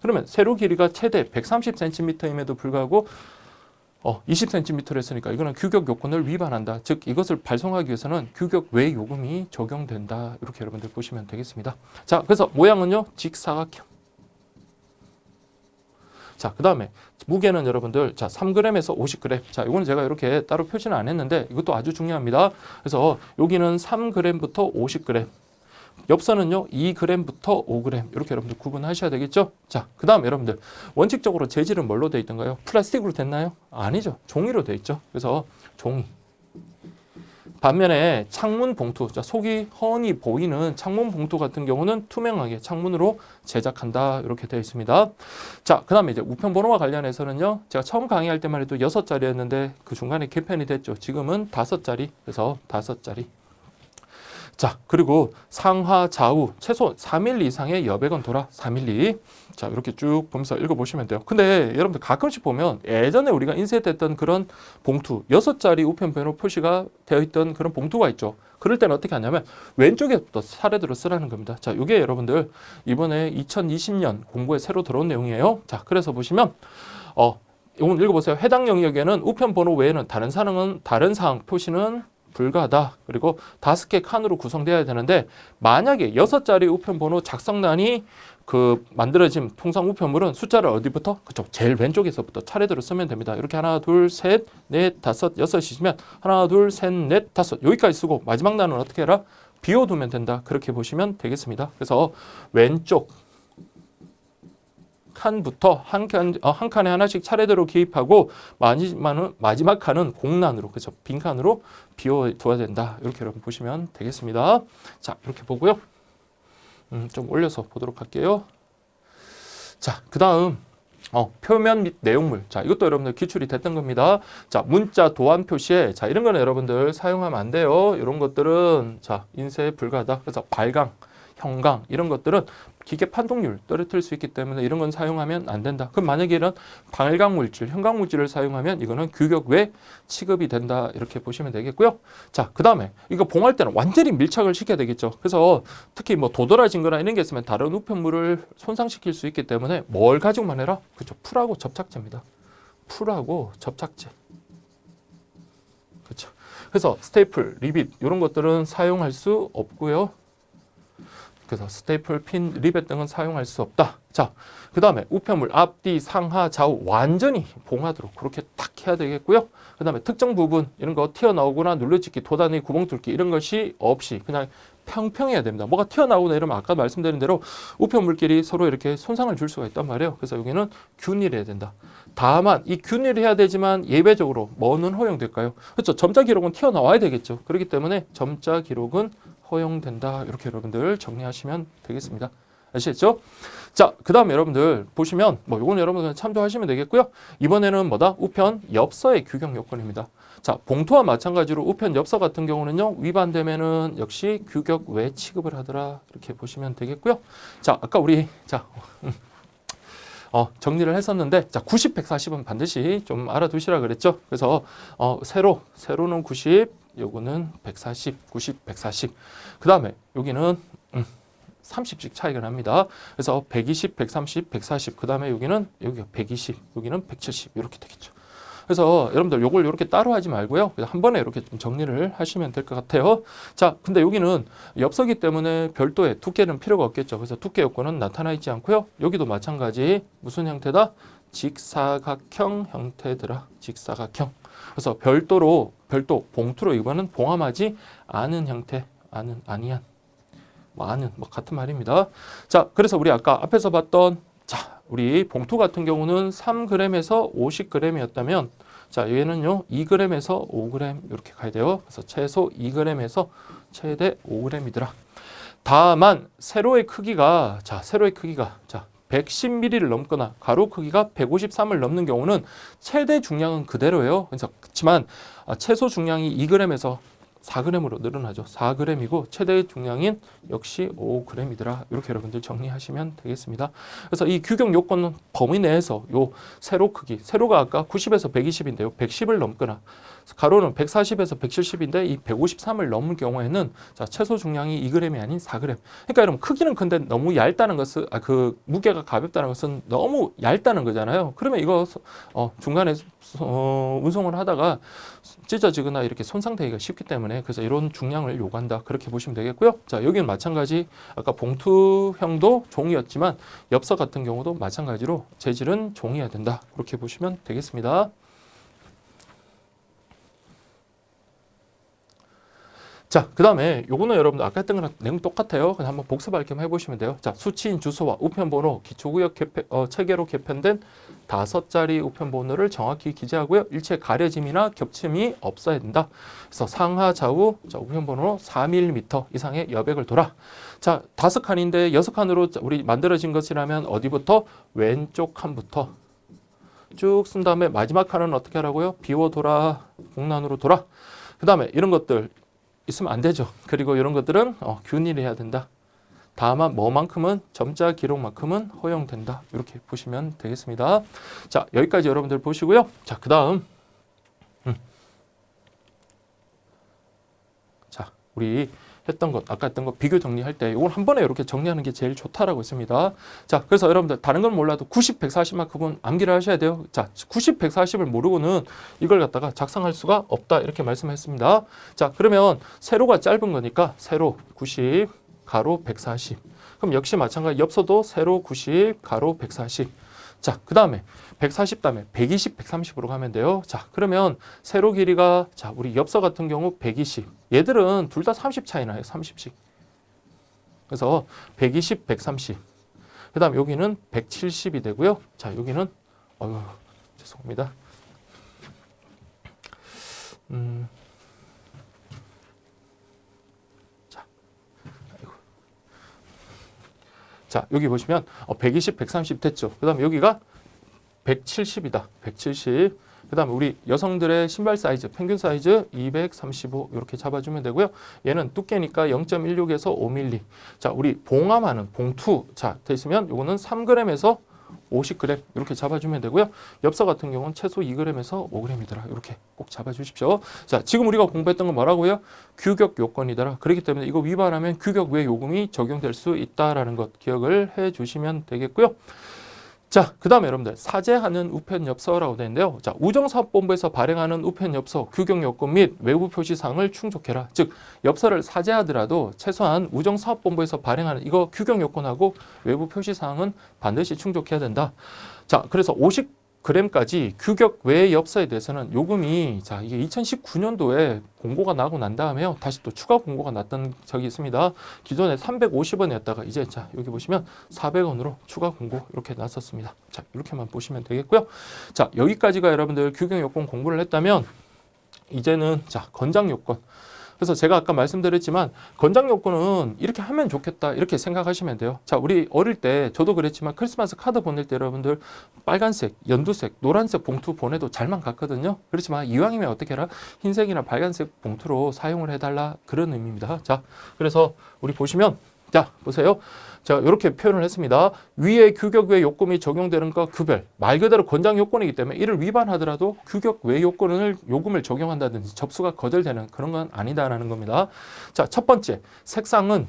그러면 세로 길이가 최대 130cm임에도 불구하고 20cm로 했으니까 이거는 규격 요건을 위반한다. 즉 이것을 발송하기 위해서는 규격 외 요금이 적용된다. 이렇게 여러분들 보시면 되겠습니다. 자, 그래서 모양은요 직사각형. 자, 그 다음에 무게는 여러분들 자 3g에서 50g. 자, 이거는 제가 이렇게 따로 표시는 안 했는데 이것도 아주 중요합니다. 그래서 여기는 3g부터 50g. 엽서는요 2g부터 5g 이렇게 여러분들 구분하셔야 되겠죠. 자, 그 다음 여러분들 원칙적으로 재질은 뭘로 되어 있던가요? 플라스틱으로 됐나요? 아니죠. 종이로 되어 있죠. 그래서 종이. 반면에 창문 봉투, 자, 속이 훤히 보이는 창문 봉투 같은 경우는 투명하게 창문으로 제작한다 이렇게 되어 있습니다. 자, 그 다음에 이제 우편 번호와 관련해서는요 제가 처음 강의할 때만 해도 6자리였는데 그 중간에 개편이 됐죠. 지금은 5자리. 그래서 5자리. 자, 그리고 상하 좌우 최소 4mm 이상의 여백은 돌아 4mm. 자, 이렇게 쭉 보면서 읽어보시면 돼요. 근데 여러분들 가끔씩 보면 예전에 우리가 인쇄됐던 그런 봉투 6자리 우편 번호 표시가 되어 있던 그런 봉투가 있죠. 그럴 때는 어떻게 하냐면 왼쪽에부터 차례대로 쓰라는 겁니다. 자, 이게 여러분들 이번에 2020년 공부에 새로 들어온 내용이에요. 자, 그래서 보시면 이건 읽어보세요. 해당 영역에는 우편 번호 외에는 다른 사항 표시는 불가하다. 그리고 5개 칸으로 구성되어야 되는데 만약에 6자리 우편번호 작성란이 만들어진 통상 우편물은 숫자를 어디부터? 그쪽 제일 왼쪽에서부터 차례대로 쓰면 됩니다. 이렇게 하나, 둘, 셋, 넷, 다섯, 여섯이시면 하나, 둘, 셋, 넷, 다섯 여기까지 쓰고 마지막 단은 어떻게 해라? 비워두면 된다. 그렇게 보시면 되겠습니다. 그래서 왼쪽 칸부터 한 칸에 하나씩 차례대로 기입하고 마지막 칸은 공란으로, 그렇죠? 빈 칸으로 비워둬야 된다. 이렇게 여러분 보시면 되겠습니다. 자, 이렇게 보고요. 좀 올려서 보도록 할게요. 자, 그 다음 표면 및 내용물. 자, 이것도 여러분들 기출이 됐던 겁니다. 자, 문자 도안 표시에 자 이런 거는 여러분들 사용하면 안 돼요. 이런 것들은 자 인쇄 불가하다. 그래서 발광, 형광 이런 것들은 기계 판독률 떨어뜨릴 수 있기 때문에 이런 건 사용하면 안 된다. 그럼 만약에 이런 발광 물질, 형광 물질을 사용하면 이거는 규격 외 취급이 된다. 이렇게 보시면 되겠고요. 자, 그 다음에 이거 봉할 때는 완전히 밀착을 시켜야 되겠죠. 그래서 특히 뭐 도드라진 거나 이런 게 있으면 다른 우편물을 손상시킬 수 있기 때문에 뭘 가지고만 해라? 그렇죠. 풀하고 접착제입니다. 풀하고 접착제. 그렇죠. 그래서 스테이플, 리빗 이런 것들은 사용할 수 없고요. 그래서 스테이플, 핀, 리벳 등은 사용할 수 없다. 자, 그 다음에 우편물 앞뒤, 상하, 좌우 완전히 봉하도록 그렇게 딱 해야 되겠고요. 그 다음에 특정 부분 이런 거 튀어나오거나 눌러찍기, 도단위, 구멍 뚫기 이런 것이 없이 그냥 평평해야 됩니다. 뭐가 튀어나오거나 이러면 아까 말씀드린 대로 우편물끼리 서로 이렇게 손상을 줄 수가 있단 말이에요. 그래서 여기는 균일해야 된다. 다만 이 균일해야 되지만 예외적으로 뭐는 허용될까요? 그렇죠. 점자 기록은 튀어나와야 되겠죠. 그렇기 때문에 점자 기록은 허용된다. 이렇게 여러분들 정리하시면 되겠습니다. 아시겠죠? 자, 그 다음에 여러분들 보시면 뭐 요거는 여러분들 참조하시면 되겠고요. 이번에는 뭐다? 우편 엽서의 규격 요건입니다. 자, 봉투와 마찬가지로 우편 엽서 같은 경우는요. 위반되면은 역시 규격 외 취급을 하더라. 이렇게 보시면 되겠고요. 자, 아까 우리 정리를 했었는데 자 90, 140은 반드시 좀 알아두시라 그랬죠. 그래서 세로는 90, 요거는 140, 90, 140. 그 다음에 여기는 30씩 차이가 납니다. 그래서 120, 130, 140. 그 다음에 여기가 120, 여기는 170 이렇게 되겠죠. 그래서 여러분들 요걸 이렇게 따로 하지 말고요. 그냥 한 번에 이렇게 좀 정리를 하시면 될 것 같아요. 자, 근데 여기는 엽서기 때문에 별도의 두께는 필요가 없겠죠. 그래서 두께 요건은 나타나 있지 않고요. 여기도 마찬가지 무슨 형태다? 직사각형 형태더라. 직사각형. 그래서 별도 봉투로 이거는 봉함하지 않은 형태, 아니한, 같은 말입니다. 자, 그래서 우리 아까 앞에서 봤던, 자, 우리 봉투 같은 경우는 3g에서 50g이었다면, 자, 얘는요, 2g에서 5g 이렇게 가야 돼요. 그래서 최소 2g에서 최대 5g이더라. 다만, 세로의 크기가, 자, 110mm를 넘거나 가로 크기가 153을 넘는 경우는 최대 중량은 그대로예요. 그렇지만 최소 중량이 2g에서 4g으로 늘어나죠. 4g이고 최대 중량인 역시 5g이더라. 이렇게 여러분들 정리하시면 되겠습니다. 그래서 이 규격 요건 범위 내에서 요 세로 크기, 세로가 아까 90에서 120인데요. 110을 넘거나 가로는 140에서 170인데 이 153을 넘을 경우에는 자, 최소 중량이 2g이 아닌 4g. 그러니까 여러분 크기는 큰데 너무 얇다는 것은 그 무게가 가볍다는 것은 너무 얇다는 거잖아요. 그러면 이거 중간에 운송을 하다가 찢어지거나 이렇게 손상되기가 쉽기 때문에 그래서 이런 중량을 요구한다. 그렇게 보시면 되겠고요. 자, 여기는 마찬가지 아까 봉투형도 종이였지만 엽서 같은 경우도 마찬가지로 재질은 종이어야 된다. 그렇게 보시면 되겠습니다. 자, 그 다음에 요거는 여러분들 아까 했던 거랑 내용 똑같아요. 그냥 한번 복습 겸 해보시면 돼요. 자, 수취인 주소와 우편번호, 기초구역 체계로 개편된 5자리 우편번호를 정확히 기재하고요. 일체 가려짐이나 겹침이 없어야 된다. 그래서 상하 좌우 우편번호 4mm 이상의 여백을 돌아. 자, 5칸인데 6칸으로 우리 만들어진 것이라면 어디부터? 왼쪽 칸부터 쭉 쓴 다음에 마지막 칸은 어떻게 하라고요? 비워 돌아, 공란으로 돌아. 그 다음에 이런 것들 있으면 안 되죠. 그리고 이런 것들은 균일해야 된다. 다만 뭐만큼은 점자 기록만큼은 허용된다. 이렇게 보시면 되겠습니다. 자, 여기까지 여러분들 보시고요. 자, 그 다음 자, 우리 했던 것, 아까 했던 것 비교 정리할 때 이걸 한 번에 이렇게 정리하는 게 제일 좋다라고 했습니다. 자, 그래서 여러분들 다른 건 몰라도 90, 140만큼은 암기를 하셔야 돼요. 자, 90, 140을 모르고는 이걸 갖다가 작성할 수가 없다. 이렇게 말씀했습니다. 자, 그러면 세로가 짧은 거니까 세로 90, 가로 140. 그럼 역시 마찬가지 엽서도 세로 90, 가로 140. 자, 그 다음에 140 다음에 120, 130으로 가면 돼요. 자, 그러면 세로 길이가 자, 우리 엽서 같은 경우 120. 얘들은 둘 다 30 차이 나요. 30씩. 그래서 120, 130. 그 다음 여기는 170이 되고요. 자, 여기는 죄송합니다. 자, 여기 보시면 120, 130 됐죠. 그 다음에 여기가 170이다. 170. 그 다음에 우리 여성들의 신발 사이즈, 평균 사이즈 235 이렇게 잡아주면 되고요. 얘는 두께니까 0.16에서 5mm. 자, 우리 봉함하는 봉투 자, 돼 있으면 요거는 3g에서 50g 이렇게 잡아주면 되고요. 엽서 같은 경우는 최소 2g에서 5g이더라. 이렇게 꼭 잡아주십시오. 자, 지금 우리가 공부했던 건 뭐라고요? 규격 요건이더라. 그렇기 때문에 이거 위반하면 규격 외 요금이 적용될 수 있다라는 것 기억을 해주시면 되겠고요. 자, 그 다음에 여러분들 사제하는 우편 엽서라고 되는데요. 자, 우정사업본부에서 발행하는 우편 엽서 규격 요건 및 외부 표시사항을 충족해라. 즉 엽서를 사제하더라도 최소한 우정사업본부에서 발행하는 이거 규격 요건하고 외부 표시사항은 반드시 충족해야 된다. 자, 그래서 50g까지 규격 외의 엽서에 대해서는 요금이 자, 이게 2019년도에 공고가 나고 난 다음에요. 다시 또 추가 공고가 났던 적이 있습니다. 기존에 350원이었다가 이제 자, 여기 보시면 400원으로 추가 공고 이렇게 났었습니다. 자, 이렇게만 보시면 되겠고요. 자, 여기까지가 여러분들 규격 요건 공부를 했다면 이제는 자, 건장 요건. 그래서 제가 아까 말씀드렸지만 건장 요건은 이렇게 하면 좋겠다 이렇게 생각하시면 돼요. 자, 우리 어릴 때 저도 그랬지만 크리스마스 카드 보낼 때 여러분들 빨간색, 연두색, 노란색 봉투 보내도 잘만 갔거든요. 그렇지만 이왕이면 어떻게 해라? 흰색이나 빨간색 봉투로 사용을 해달라 그런 의미입니다. 자, 그래서 우리 보시면 자, 보세요. 자, 이렇게 표현을 했습니다. 위의 규격 외 요건이 적용되는 것 구별. 말 그대로 권장 요건이기 때문에 이를 위반하더라도 규격 외 요금을 적용한다든지 접수가 거절되는 그런 건 아니다라는 겁니다. 자, 첫 번째 색상은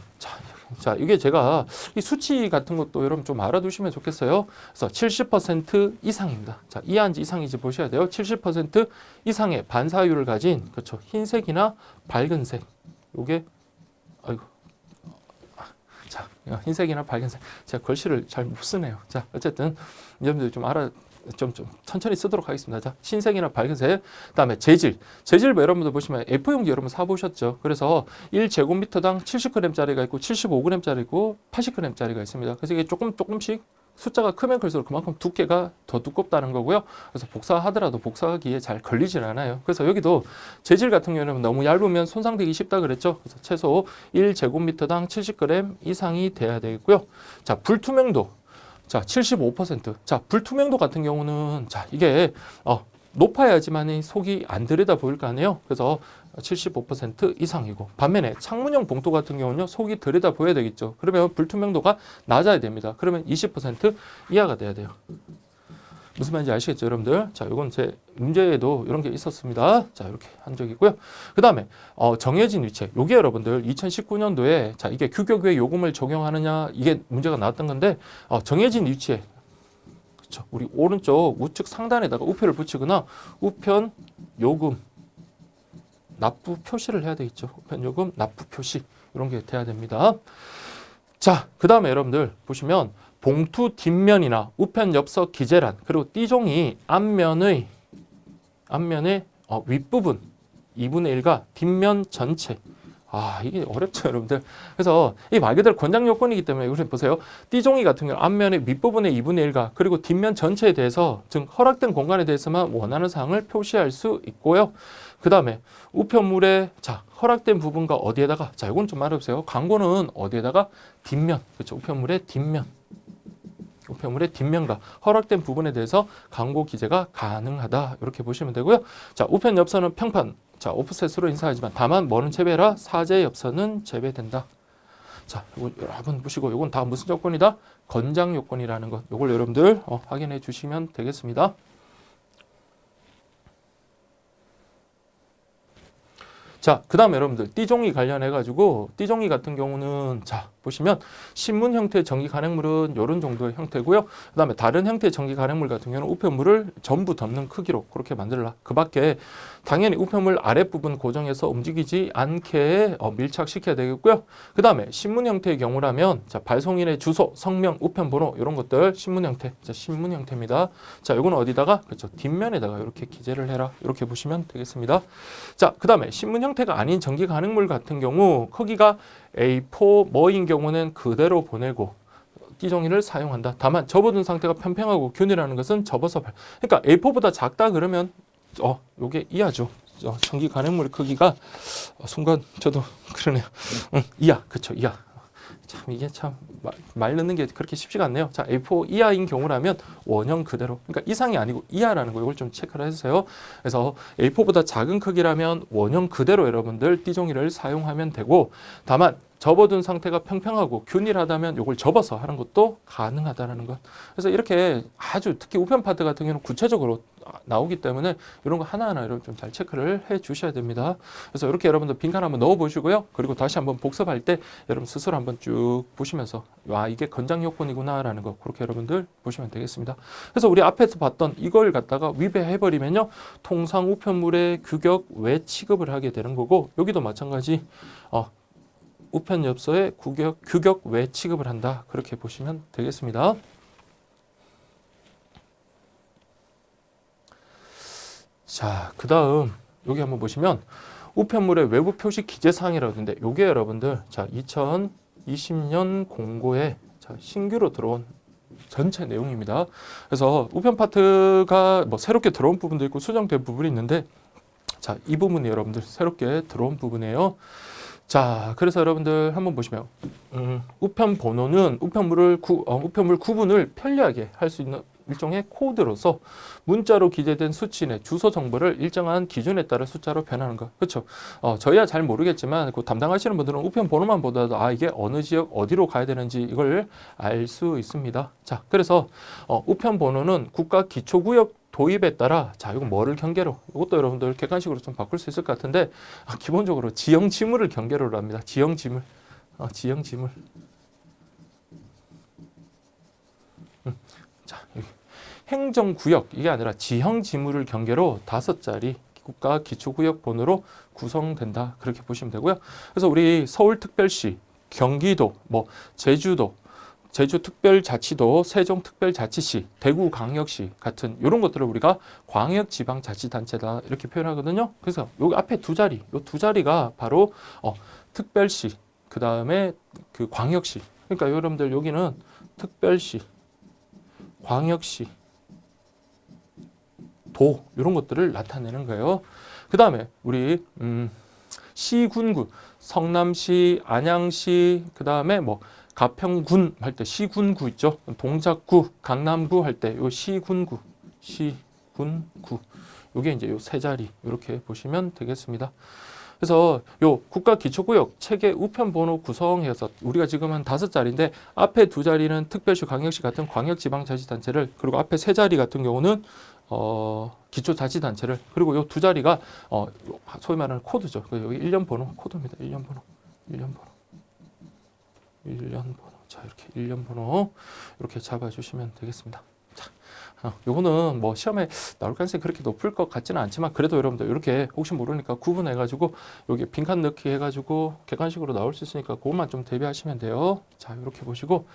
자, 이게 제가 이 수치 같은 것도 여러분 좀 알아두시면 좋겠어요. 그래서 70% 이상입니다. 자, 이하인지 이상인지 보셔야 돼요. 70% 이상의 반사율을 가진 그렇죠. 흰색이나 밝은색. 요게 아이고. 자, 흰색이나 밝은색. 제가 글씨를 잘 못 쓰네요. 자, 어쨌든 여러분들 좀 좀 천천히 쓰도록 하겠습니다. 자, 흰색이나 밝은색. 그다음에 재질. 재질 뭐 여러분들 보시면 F용기 여러분 사보셨죠? 그래서 1제곱미터당 70g짜리가 있고 75g짜리 있고 80g짜리가 있습니다. 그래서 이게 조금씩 숫자가 크면 클수록 그만큼 두께가 더 두껍다는 거고요. 그래서 복사하더라도 복사하기에 잘 걸리질 않아요. 그래서 여기도 재질 같은 경우는 너무 얇으면 손상되기 쉽다 그랬죠. 그래서 최소 1제곱미터당 70g 이상이 돼야 되겠고요. 자, 불투명도. 자, 75%. 자, 불투명도 같은 경우는 자, 이게 높아야지만 속이 안 들여다 보일 거 아니에요. 그래서 75% 이상이고 반면에 창문형 봉투 같은 경우는요. 속이 들여다 보여야 되겠죠. 그러면 불투명도가 낮아야 됩니다. 그러면 20% 이하가 돼야 돼요. 무슨 말인지 아시겠죠, 여러분들? 자, 이건 제 문제에도 이런 게 있었습니다. 자, 이렇게 한 적이 있고요. 그 다음에 정해진 위치. 요게 여러분들 2019년도에 자, 이게 규격외 요금을 적용하느냐 이게 문제가 나왔던 건데 정해진 위치에 그렇죠. 우리 오른쪽 우측 상단에다가 우표를 붙이거나 우편 요금 납부 표시를 해야 되겠죠. 우편 요금 납부 표시 이런 게 돼야 됩니다. 자, 그 다음에 여러분들 보시면 봉투 뒷면이나 우편 엽서 기재란 그리고 띠종이 앞면의 윗부분 2분의 1과 뒷면 전체. 이게 어렵죠, 여러분들. 그래서 이 말 그대로 권장 요건이기 때문에 우리 보세요. 띠종이 같은 경우 앞면의 밑부분의 2분의 1과 그리고 뒷면 전체에 대해서 즉 허락된 공간에 대해서만 원하는 사항을 표시할 수 있고요. 그 다음에 우편물의 자 허락된 부분과 어디에다가 자 이건 좀 말해보세요. 광고는 어디에다가 뒷면 그렇죠. 우편물의 뒷면과 허락된 부분에 대해서 광고 기재가 가능하다 이렇게 보시면 되고요. 자 우편 엽서는 평판 자 오프셋으로 인쇄하지만 다만 뭐는 제외라 사제 엽서는 제외된다. 자 이거 여러분 보시고 이건 다 무슨 조건이다? 권장 요건이라는 것. 이걸 여러분들 확인해 주시면 되겠습니다. 자, 그 다음에 여러분들 띠종이 관련해가지고 띠종이 같은 경우는 자 보시면 신문 형태의 전기 간행물은 이런 정도의 형태고요. 그 다음에 다른 형태의 전기 간행물 같은 경우는 우편물을 전부 덮는 크기로 그렇게 만들라. 그 밖에 당연히 우편물 아랫부분 고정해서 움직이지 않게 밀착시켜야 되겠고요. 그 다음에 신문 형태의 경우라면 자 발송인의 주소, 성명, 우편번호 이런 것들 신문 형태, 자 신문 형태입니다. 자 이거는 어디다가 그렇죠 뒷면에다가 이렇게 기재를 해라 이렇게 보시면 되겠습니다. 자 그 다음에 신문 형태가 아닌 전기 간행물 같은 경우 크기가 A4 뭐인 경우는 그대로 보내고 띠종이를 사용한다. 다만 접어둔 상태가 평평하고 균일하는 것은 접어서 그러니까 A4보다 작다 그러면 요게 이하죠. 전기 간행물 크기가 순간 저도 그러네요. 이하 그쵸 이하. 참 이게 참 말 넣는 게 그렇게 쉽지가 않네요. 자 A4 이하인 경우라면 원형 그대로 그러니까 이상이 아니고 이하라는 거 이걸 좀 체크를 해주세요. 그래서 A4보다 작은 크기라면 원형 그대로 여러분들 띠종이를 사용하면 되고 다만 접어둔 상태가 평평하고 균일하다면 이걸 접어서 하는 것도 가능하다는 것. 그래서 이렇게 아주 특히 우편 파트 같은 경우는 구체적으로 나오기 때문에 이런 거 하나하나 여러분 좀 잘 체크를 해 주셔야 됩니다. 그래서 이렇게 여러분들 빈칸 한번 넣어 보시고요. 그리고 다시 한번 복습할 때 여러분 스스로 한번 쭉 보시면서 이게 권장 요건이구나라는 거 그렇게 여러분들 보시면 되겠습니다. 그래서 우리 앞에서 봤던 이걸 갖다가 위배해 버리면요. 통상 우편물의 규격 외 취급을 하게 되는 거고 여기도 마찬가지 우편 엽서의 규격 외 취급을 한다. 그렇게 보시면 되겠습니다. 자, 그 다음 여기 한번 보시면 우편물의 외부 표시 기재 사항이라고 하는데 요게 여러분들 자 2020년 공고에 자, 신규로 들어온 전체 내용입니다. 그래서 우편 파트가 뭐 새롭게 들어온 부분도 있고 수정된 부분이 있는데 자, 이 부분이 여러분들 새롭게 들어온 부분이에요. 자, 그래서 여러분들 한번 보시면 우편 번호는 우편물 구분을 편리하게 할 수 있는 일종의 코드로서 문자로 기재된 수치내 주소 정보를 일정한 기준에 따라 숫자로 변하는 것. 그렇죠? 저희야 잘 모르겠지만 그 담당하시는 분들은 우편 번호만 보더라도 이게 어느 지역 어디로 가야 되는지 이걸 알 수 있습니다. 자, 그래서 우편 번호는 국가 기초구역 도입에 따라 자 이건 뭐를 경계로 이것도 여러분들 객관식으로 좀 바꿀 수 있을 것 같은데 기본적으로 지형 지물을 경계로 합니다. 지형 지물 지형 지물 자 여기 행정구역 이게 아니라 지형 지물을 경계로 5자리 국가 기초구역 번호로 구성된다 그렇게 보시면 되고요. 그래서 우리 서울특별시 경기도 제주도 제주특별자치도, 세종특별자치시, 대구광역시 같은 이런 것들을 우리가 광역지방자치단체다 이렇게 표현하거든요. 그래서 여기 앞에 두 자리, 이 두 자리가 바로 특별시, 그 다음에 그 광역시. 그러니까 여러분들 여기는 특별시, 광역시, 도 이런 것들을 나타내는 거예요. 그 다음에 우리 시군구, 성남시, 안양시, 그 다음에 뭐 가평군 할 때 시군구 있죠. 동작구, 강남구 할 때 요 시군구, 시군구. 요게 이제 요 세 자리 이렇게 보시면 되겠습니다. 그래서 요 국가기초구역 체계 우편번호 구성해서 우리가 지금 한 5자리인데 앞에 두 자리는 특별시, 광역시 같은 광역지방자치단체를, 그리고 앞에 세 자리 같은 경우는 기초자치단체를, 그리고 요 두 자리가 소위 말하는 코드죠. 여기 1년 번호 코드입니다. 1년 번호. 자, 이렇게 1년 번호 이렇게 잡아주시면 되겠습니다. 자, 요거는 뭐 시험에 나올 가능성이 그렇게 높을 것 같지는 않지만 그래도 여러분들 이렇게 혹시 모르니까 구분해가지고 여기 빈칸 넣기 해가지고 객관식으로 나올 수 있으니까 그것만 좀 대비하시면 돼요. 자, 이렇게 보시고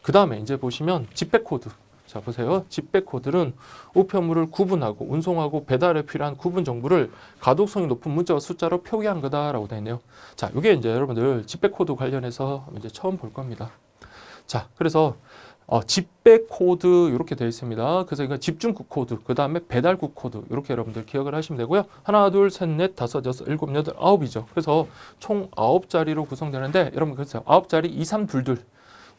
그 다음에 이제 보시면 집배 코드. 자, 보세요. 집배 코드는 우편물을 구분하고 운송하고 배달에 필요한 구분 정보를 가독성이 높은 문자와 숫자로 표기한 거다라고 되어 있네요. 자, 이게 이제 여러분들 집배 코드 관련해서 이제 처음 볼 겁니다. 자, 그래서 집배 코드 이렇게 되어 있습니다. 그래서 이거 집중국 코드, 그 다음에 배달국 코드 이렇게 여러분들 기억을 하시면 되고요. 하나, 둘, 셋, 넷, 다섯, 여섯, 일곱, 여덟, 아홉이죠. 그래서 총 9자리로 구성되는데 여러분 그래서 9자리 2, 3, 2, 2.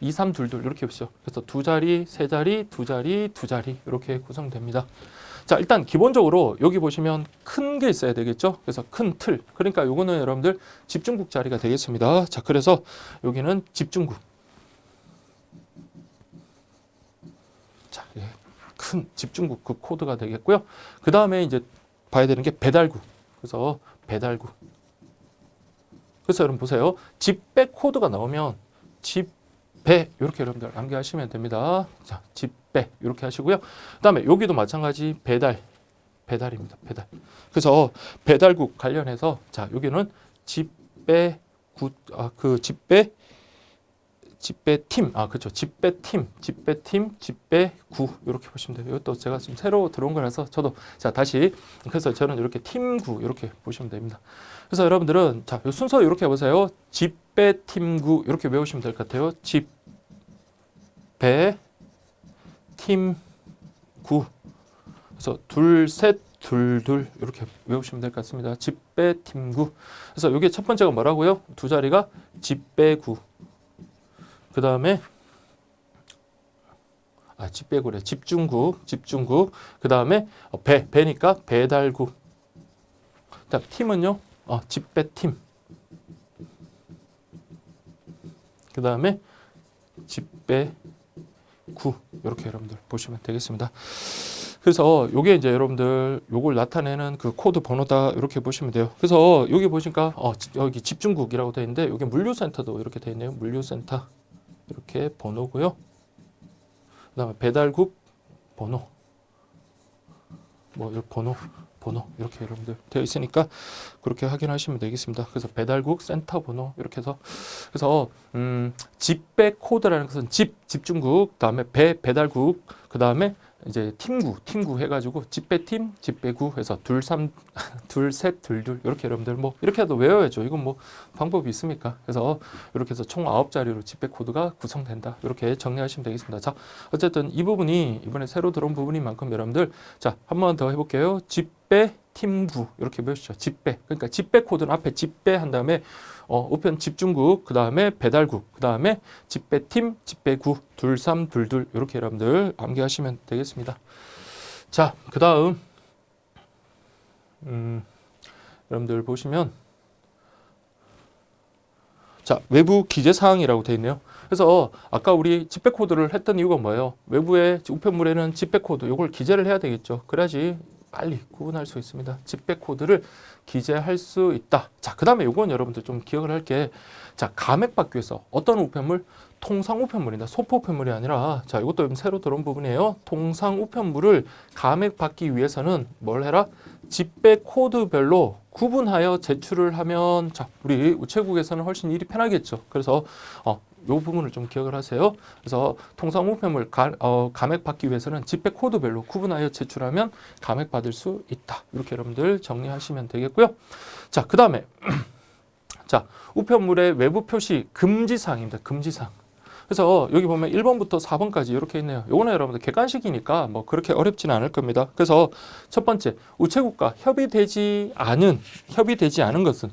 2, 3, 2, 2 이렇게 보시죠. 그래서 두 자리, 세 자리, 두 자리, 두 자리 이렇게 구성됩니다. 자, 일단 기본적으로 여기 보시면 큰 게 있어야 되겠죠. 그래서 큰 틀. 그러니까 요거는 여러분들 집중국 자리가 되겠습니다. 자, 그래서 여기는 집중국. 자, 큰 집중국 그 코드가 되겠고요. 그 다음에 이제 봐야 되는 게 배달국. 그래서 배달국. 그래서 여러분 보세요. 집배 코드가 나오면 집배 이렇게 여러분들 암기하시면 됩니다. 자, 집배 이렇게 하시고요. 그 다음에 여기도 마찬가지 배달입니다. 배달. 그래서 배달국 관련해서 자, 여기는 집배국, 집배팀, 그렇죠. 집배팀, 집배구 이렇게 보시면 돼요. 이것도 제가 지금 새로 들어온 거라서 저도 자 다시 그래서 저는 이렇게 팀구 이렇게 보시면 됩니다. 그래서 여러분들은 자, 이 순서 이렇게 보세요. 집배팀구 이렇게 외우시면 될 것 같아요. 집배팀구. 그래서 둘, 셋, 둘 이렇게 외우시면 될 것 같습니다. 집배팀구. 그래서 이게 첫 번째가 뭐라고요? 두 자리가 집배구. 그 다음에 집배구래. 집중국. 그 다음에 배니까 배달국. 자, 팀은요. 집배팀. 그 다음에 집배구. 이렇게 여러분들 보시면 되겠습니다. 그래서 요게 이제 여러분들 요걸 나타내는 그 코드 번호다 이렇게 보시면 돼요. 그래서 여기 보시니까 여기 집중국이라고 되어 있는데 여기 물류센터도 이렇게 되어 있네요. 물류센터. 이렇게 번호고요. 그 다음에 배달국 번호. 번호 이렇게 여러분들 되어 있으니까 그렇게 확인하시면 되겠습니다. 그래서 배달국 센터 번호 이렇게 해서 그래서 집배 코드라는 것은 집중국, 그다음에 배달국, 그다음에 이제 팀구 해가지고 집배팀, 집배구 해서 둘, 셋, 둘 이렇게 여러분들 이렇게 해도 외워야죠. 이건 방법이 있습니까? 그래서 이렇게 해서 총 9자리로 집배 코드가 구성된다. 이렇게 정리하시면 되겠습니다. 자, 어쨌든 이 부분이 이번에 새로 들어온 부분인 만큼 여러분들 자, 한 번 더 해볼게요. 집배 팀구 이렇게 배우시죠. 집배. 그러니까 집배 코드는 앞에 집배 한 다음에 우편 집중국, 그 다음에 배달국, 그 다음에 집배팀, 집배구, 둘, 3, 둘 이렇게 여러분들 암기하시면 되겠습니다. 자, 그 다음 여러분들 보시면 자, 외부 기재사항이라고 되어 있네요. 그래서 아까 우리 집배 코드를 했던 이유가 뭐예요? 외부의 우편물에는 집배 코드 이걸 기재를 해야 되겠죠. 그래야지 빨리 구분할 수 있습니다. 집배 코드를 기재할 수 있다. 자, 그 다음에 이건 여러분들 좀 기억을 할 게 자, 감액받기 위해서 어떤 우편물? 통상 우편물이다. 소포 우편물이 아니라 자, 이것도 새로 들어온 부분이에요. 통상 우편물을 감액받기 위해서는 뭘 해라? 집배 코드별로 구분하여 제출을 하면 자, 우리 우체국에서는 훨씬 일이 편하겠죠. 그래서 요 부분을 좀 기억을 하세요. 그래서 통상 우편물 감액 받기 위해서는 집배 코드별로 구분하여 제출하면 감액 받을 수 있다. 이렇게 여러분들 정리하시면 되겠고요. 자, 그다음에 자, 우편물의 외부 표시 금지사항입니다. 금지사항. 그래서 여기 보면 1번부터 4번까지 이렇게 있네요. 요거는 여러분들 객관식이니까 뭐 그렇게 어렵지는 않을 겁니다. 그래서 첫 번째, 우체국과 협의되지 않은 것은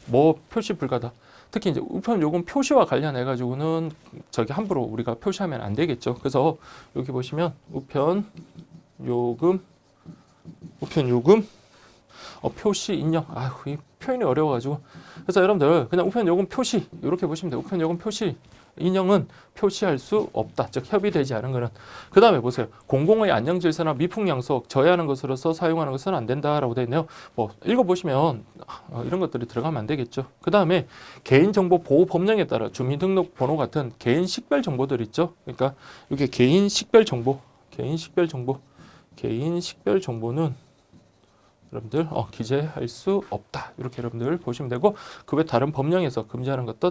뭐 표시 불가다. 특히 이제 우편 요금 표시와 관련해 가지고는 저기 함부로 우리가 표시하면 안 되겠죠. 그래서 여기 보시면 우편 요금 표시 인형. 아유, 이 표현이 어려워가지고. 그래서 여러분들 그냥 우편 요금 표시 이렇게 보시면 돼요. 우편 요금 표시 인형은 표시할 수 없다. 즉 협의되지 않은 거는. 그 다음에 보세요. 공공의 안녕 질서나 미풍 양속 저해하는 것으로서 사용하는 것은 안 된다라고 되어 있네요. 뭐 읽어보시면 이런 것들이 들어가면 안 되겠죠. 그 다음에 개인정보 보호 법령에 따라 주민등록번호 같은 개인 식별 정보들 있죠. 그러니까 이게 개인 식별 정보는 여러분들 기재할 수 없다. 이렇게 여러분들 보시면 되고 그 외 다른 법령에서 금지하는 것도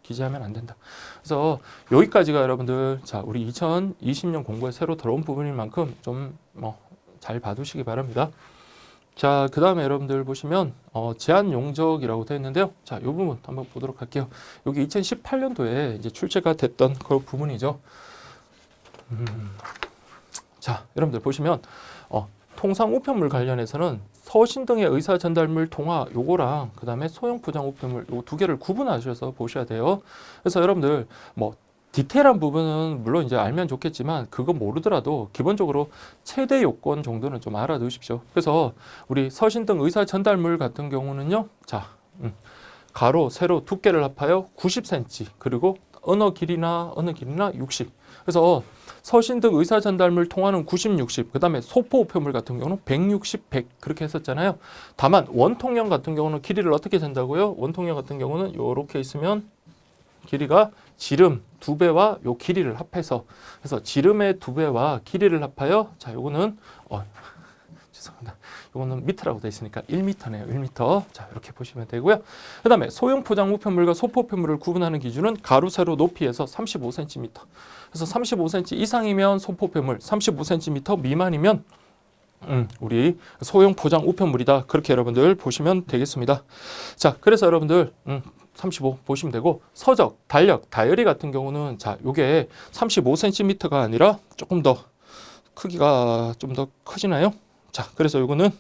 기재하면 안 된다. 그래서 여기까지가 여러분들 자 우리 2020년 공부에 새로 들어온 부분인 만큼 좀 잘 봐두시기 바랍니다. 자, 그 다음에 여러분들 보시면 제한 용적이라고 되어 있는데요. 자, 이 부분 한번 보도록 할게요. 여기 2018년도에 이제 출제가 됐던 그 부분이죠. 자, 여러분들 보시면 통상 우편물 관련해서는 서신 등의 의사 전달물 통화 요거랑 그 다음에 소형 포장 우편물 요 두 개를 구분하셔서 보셔야 돼요. 그래서 여러분들 뭐 디테일한 부분은 물론 이제 알면 좋겠지만 그거 모르더라도 기본적으로 최대 요건 정도는 좀 알아두십시오. 그래서 우리 서신 등 의사 전달물 같은 경우는요. 자, 가로, 세로 두께를 합하여 90cm 그리고 어느 길이나 60. 그래서 서신 등 의사 전달물 통화는 90, 60. 그다음에 소포 우편물 같은 경우는 160, 100 그렇게 했었잖아요. 다만 원통형 같은 경우는 길이를 어떻게 센다고요? 원통형 같은 경우는 요렇게 있으면 길이가 지름 2배와 요 길이를 합해서 그래서 지름의 2배와 길이를 합하여 자, 요거는 죄송합니다. 요거는 미터라고 되어 있으니까 1m네요. 1m. 자, 이렇게 보시면 되고요. 그다음에 소형 포장 우편물과 소포 우편물을 구분하는 기준은 가로 세로 높이에서 35cm. 그래서 35cm 이상이면 소포 우편물, 35cm 미만이면 우리 소형 포장 우편물이다. 그렇게 여러분들 보시면 되겠습니다. 자, 그래서 여러분들 35 보시면 되고 서적, 달력, 다이어리 같은 경우는 자, 요게 35cm가 아니라 조금 더 크기가 좀 더 커지나요? 자, 그래서 요거는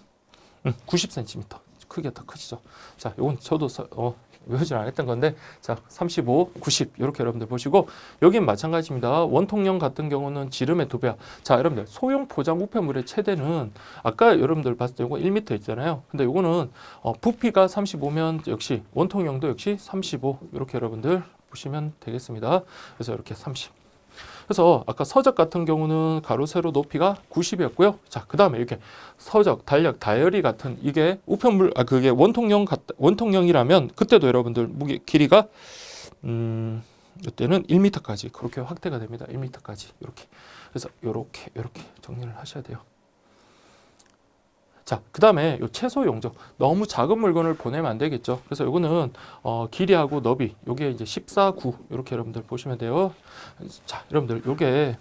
90cm 크기가 더 크시죠. 자, 요건 저도 외우질 않았던 건데 자, 35, 90 이렇게 여러분들 보시고 여긴 마찬가지입니다. 원통형 같은 경우는 지름의 2배야. 자, 여러분들 소형 포장 우편물의 최대는 아까 여러분들 봤을 때 요거 1m 있잖아요. 근데 요거는 부피가 35면 역시 원통형도 역시 35 이렇게 여러분들 보시면 되겠습니다. 그래서 이렇게 30. 그래서 아까 서적 같은 경우는 가로 세로 높이가 90이었고요. 자, 그다음에 이렇게 서적, 달력, 다이어리 같은 이게 우편물 그게 원통형이라면 그때도 여러분들 무게 길이가 이때는 1m까지 그렇게 확대가 됩니다. 1m까지 이렇게. 그래서 이렇게 정리를 하셔야 돼요. 자, 그 다음에 요 채소 용적 너무 작은 물건을 보내면 안 되겠죠. 그래서 요거는 길이하고 너비 요게 이제 14, 9 이렇게 여러분들 보시면 돼요. 자, 여러분들 요게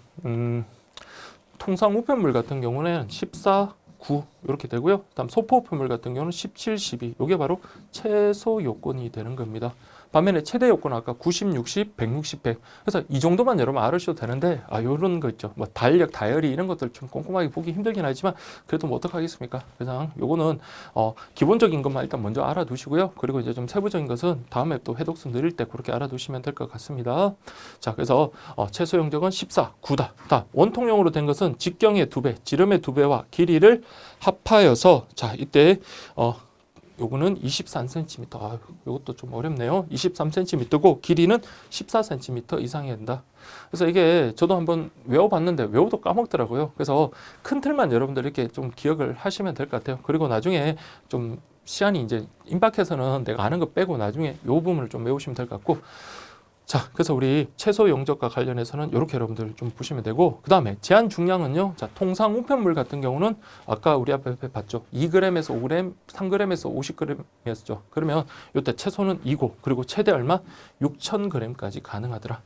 통상 우편물 같은 경우는 14, 9 이렇게 되고요. 다음 소포 우편물 같은 경우는 17, 12 요게 바로 최소 요건이 되는 겁니다. 반면에 최대 요건은 아까 90, 60, 160, 100 그래서 이 정도만 여러분 알으셔도 되는데 요런 거 있죠. 뭐 달력, 다이어리 이런 것들 좀 꼼꼼하게 보기 힘들긴 하지만 그래도 뭐 어떡하겠습니까? 그냥 요거는 기본적인 것만 일단 먼저 알아두시고요. 그리고 이제 좀 세부적인 것은 다음에 또 회독수 늘릴 때 그렇게 알아두시면 될 것 같습니다. 자, 그래서 최소 용적은 14, 9다. 원통형으로 된 것은 직경의 2배, 지름의 2배와 길이를 합하여서 자, 이때 요거는 23cm. 요것도 좀 어렵네요. 23cm고 길이는 14cm 이상이 된다. 그래서 이게 저도 한번 외워봤는데 외워도 까먹더라고요. 그래서 큰 틀만 여러분들 이렇게 좀 기억을 하시면 될 것 같아요. 그리고 나중에 좀 시간이 이제 임박해서는 내가 아는 거 빼고 나중에 요 부분을 좀 외우시면 될 것 같고 자, 그래서 우리 채소 용적과 관련해서는 이렇게 여러분들 좀 보시면 되고, 그 다음에 제한 중량은요. 자, 통상 우편물 같은 경우는 아까 우리 앞에 봤죠. 2g에서 5g, 3g에서 50g이었죠. 그러면 이때 채소는 2고, 그리고 최대 얼마? 6,000g까지 가능하더라.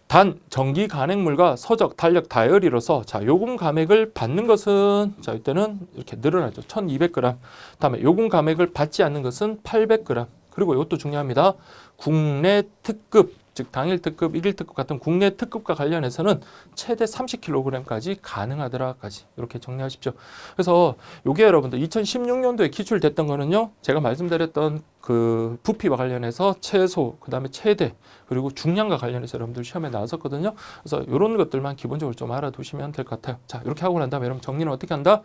단 전기 간행물과 서적, 달력, 다이어리로서 자, 요금 감액을 받는 것은 자, 이때는 이렇게 늘어나죠. 1,200g. 다음에 요금 감액을 받지 않는 것은 800g. 그리고 이것도 중요합니다. 국내 특급, 즉 당일 특급, 일일 특급 같은 국내 특급과 관련해서는 최대 30kg까지 가능하더라까지 이렇게 정리하십시오. 그래서 요게 여러분들 2016년도에 기출됐던 거는요. 제가 말씀드렸던 그 부피와 관련해서 최소, 그 다음에 최대, 그리고 중량과 관련해서 여러분들 시험에 나왔었거든요. 그래서 이런 것들만 기본적으로 좀 알아두시면 될 것 같아요. 자, 이렇게 하고 난 다음에 여러분 정리는 어떻게 한다?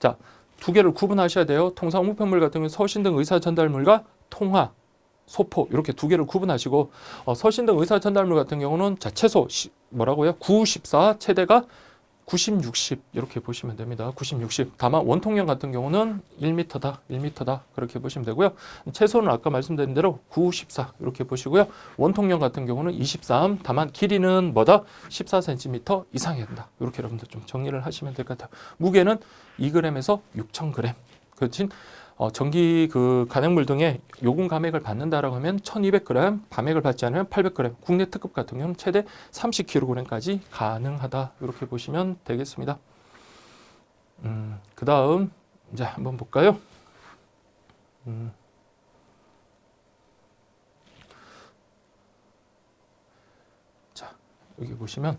자, 두 개를 구분하셔야 돼요. 통상 우편물 같은 경우는 서신 등 의사 전달물과 통화, 소포 이렇게 두 개를 구분하시고 서신 등 의사 전달물 같은 경우는 자, 최소 뭐라고요? 9, 14, 최대가 90, 60 이렇게 보시면 됩니다. 90, 60. 다만 원통형 같은 경우는 1m다, 1m다 그렇게 보시면 되고요. 최소는 아까 말씀드린 대로 9, 14 이렇게 보시고요. 원통형 같은 경우는 23. 다만 길이는 뭐다? 14cm 이상이어야 된다. 이렇게 여러분들 좀 정리를 하시면 될 것 같아요. 무게는 2g에서 6,000g. 그친 전기 그 간행물 등의 요금 감액을 받는다라고 하면 1,200g, 감액을 받지 않으면 800g. 국내 특급 같은 경우는 최대 30kg까지 가능하다. 이렇게 보시면 되겠습니다. 그 다음 이제 한번 볼까요? 자, 여기 보시면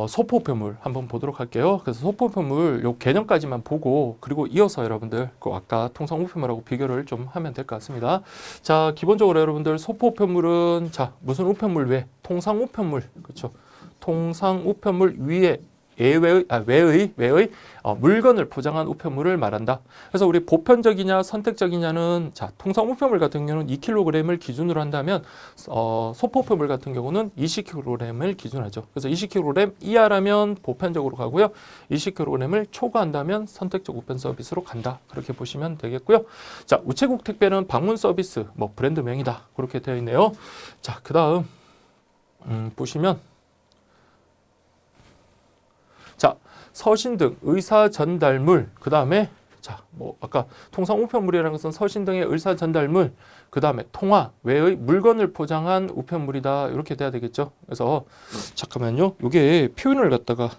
소포표물 한번 보도록 할게요. 그래서 소포표물 요 개념까지만 보고 그리고 이어서 여러분들 그 아까 통상 우편물하고 비교를 좀 하면 될 것 같습니다. 자, 기본적으로 여러분들 소포표물은 자, 무슨 우편물 외? 통상 우편물. 그렇죠. 통상 우편물 위에 외의 물건을 포장한 우편물을 말한다. 그래서 우리 보편적이냐 선택적이냐는 자, 통상 우편물 같은 경우는 2kg을 기준으로 한다면 소포표물 같은 경우는 20kg을 기준하죠. 그래서 20kg 이하라면 보편적으로 가고요. 20kg을 초과한다면 선택적 우편 서비스로 간다. 그렇게 보시면 되겠고요. 자, 우체국 택배는 방문 서비스, 뭐 브랜드명이다. 그렇게 되어 있네요. 자, 그다음 보시면 자, 서신 등 의사 전달물, 그 다음에 자, 뭐 아까 통상 우편물이라는 것은 서신 등의 의사 전달물, 그 다음에 통화 외의 물건을 포장한 우편물이다. 이렇게 돼야 되겠죠. 그래서 잠깐만요. 이게 표현을 갖다가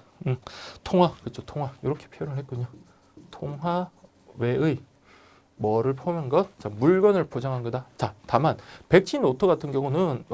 통화, 그렇죠. 통화 이렇게 표현을 했군요. 통화 외의 뭐를 포함한 것? 자, 물건을 포장한 거다. 자, 다만 백지 노트 같은 경우는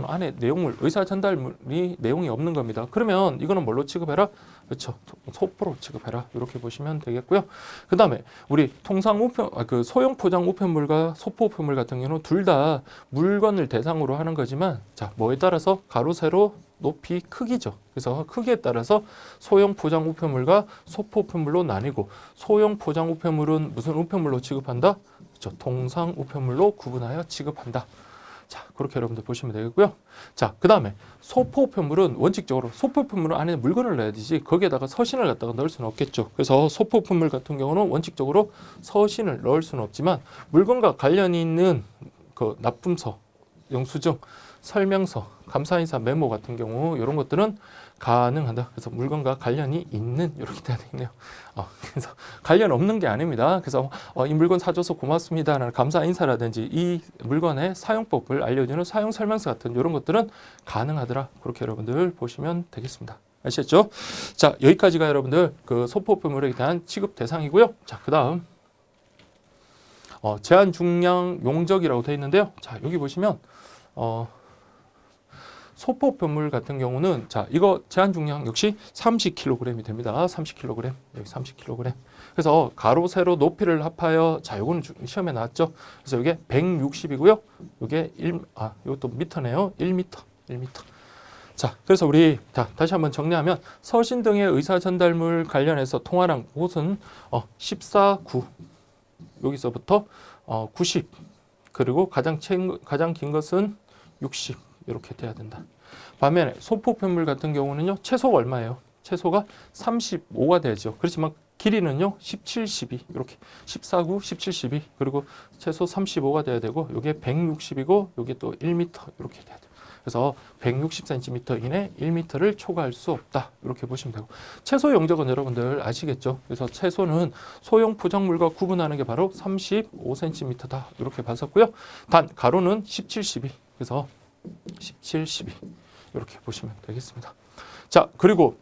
안에 내용물, 의사 전달물이 내용이 없는 겁니다. 그러면 이거는 뭘로 취급해라? 그렇죠. 소포로 취급해라. 이렇게 보시면 되겠고요. 그 다음에 우리 통상 우편, 그 소형 포장 우편물과 소포 우편물 같은 경우는 둘 다 물건을 대상으로 하는 거지만 자, 뭐에 따라서 가로, 세로, 높이, 크기죠. 그래서 크기에 따라서 소형 포장 우편물과 소포 우편물로 나뉘고 소형 포장 우편물은 무슨 우편물로 취급한다? 그렇죠. 통상 우편물로 구분하여 취급한다. 자, 그렇게 여러분들 보시면 되겠고요. 자, 그 다음에 소포 우편물은 원칙적으로 소포 우편물은 안에 물건을 넣어야 되지 거기에다가 서신을 갖다가 넣을 수는 없겠죠. 그래서 소포 우편물 같은 경우는 원칙적으로 서신을 넣을 수는 없지만 물건과 관련이 있는 그 납품서, 영수증, 설명서, 감사인사 메모 같은 경우 이런 것들은 가능하다. 그래서 물건과 관련이 있는 이렇게 돼야 되겠네요. 그래서 관련 없는 게 아닙니다. 그래서 이 물건 사줘서 고맙습니다 라는 감사 인사라든지 이 물건의 사용법을 알려주는 사용 설명서 같은 이런 것들은 가능하더라. 그렇게 여러분들 보시면 되겠습니다. 아시겠죠? 자, 여기까지가 여러분들 그 소포표물에 대한 취급 대상이고요. 자, 그 다음 제한 중량 용적이라고 되어 있는데요. 자, 여기 보시면 소포표물 같은 경우는 자, 이거 제한 중량 역시 30kg이 됩니다. 30kg. 여기 30kg. 그래서 가로 세로 높이를 합하여 자, 요거는 시험에 나왔죠. 그래서 이게 160이고요. 이게 이것도 미터네요. 1m. 자, 그래서 우리 자, 다시 한번 정리하면 서신 등의 의사 전달물 관련해서 통화량 곳은 14, 9. 여기서부터 90. 그리고 가장 긴 것은 60 이렇게 돼야 된다. 반면에 소포표물 같은 경우는요. 최소가 얼마예요? 최소가 35가 되죠. 그렇지만 길이는요. 17, 12 이렇게 14, 9, 17, 12 그리고 최소 35가 돼야 되고 이게 160이고 이게 또 1m 이렇게 돼야 돼요. 그래서 160cm 이내 1m를 초과할 수 없다. 이렇게 보시면 되고 채소 용적은 여러분들 아시겠죠? 그래서 채소는 소형 포장물과 구분하는 게 바로 35cm다. 이렇게 봤었고요. 단 가로는 17, 12. 그래서 17, 12 이렇게 보시면 되겠습니다. 자, 그리고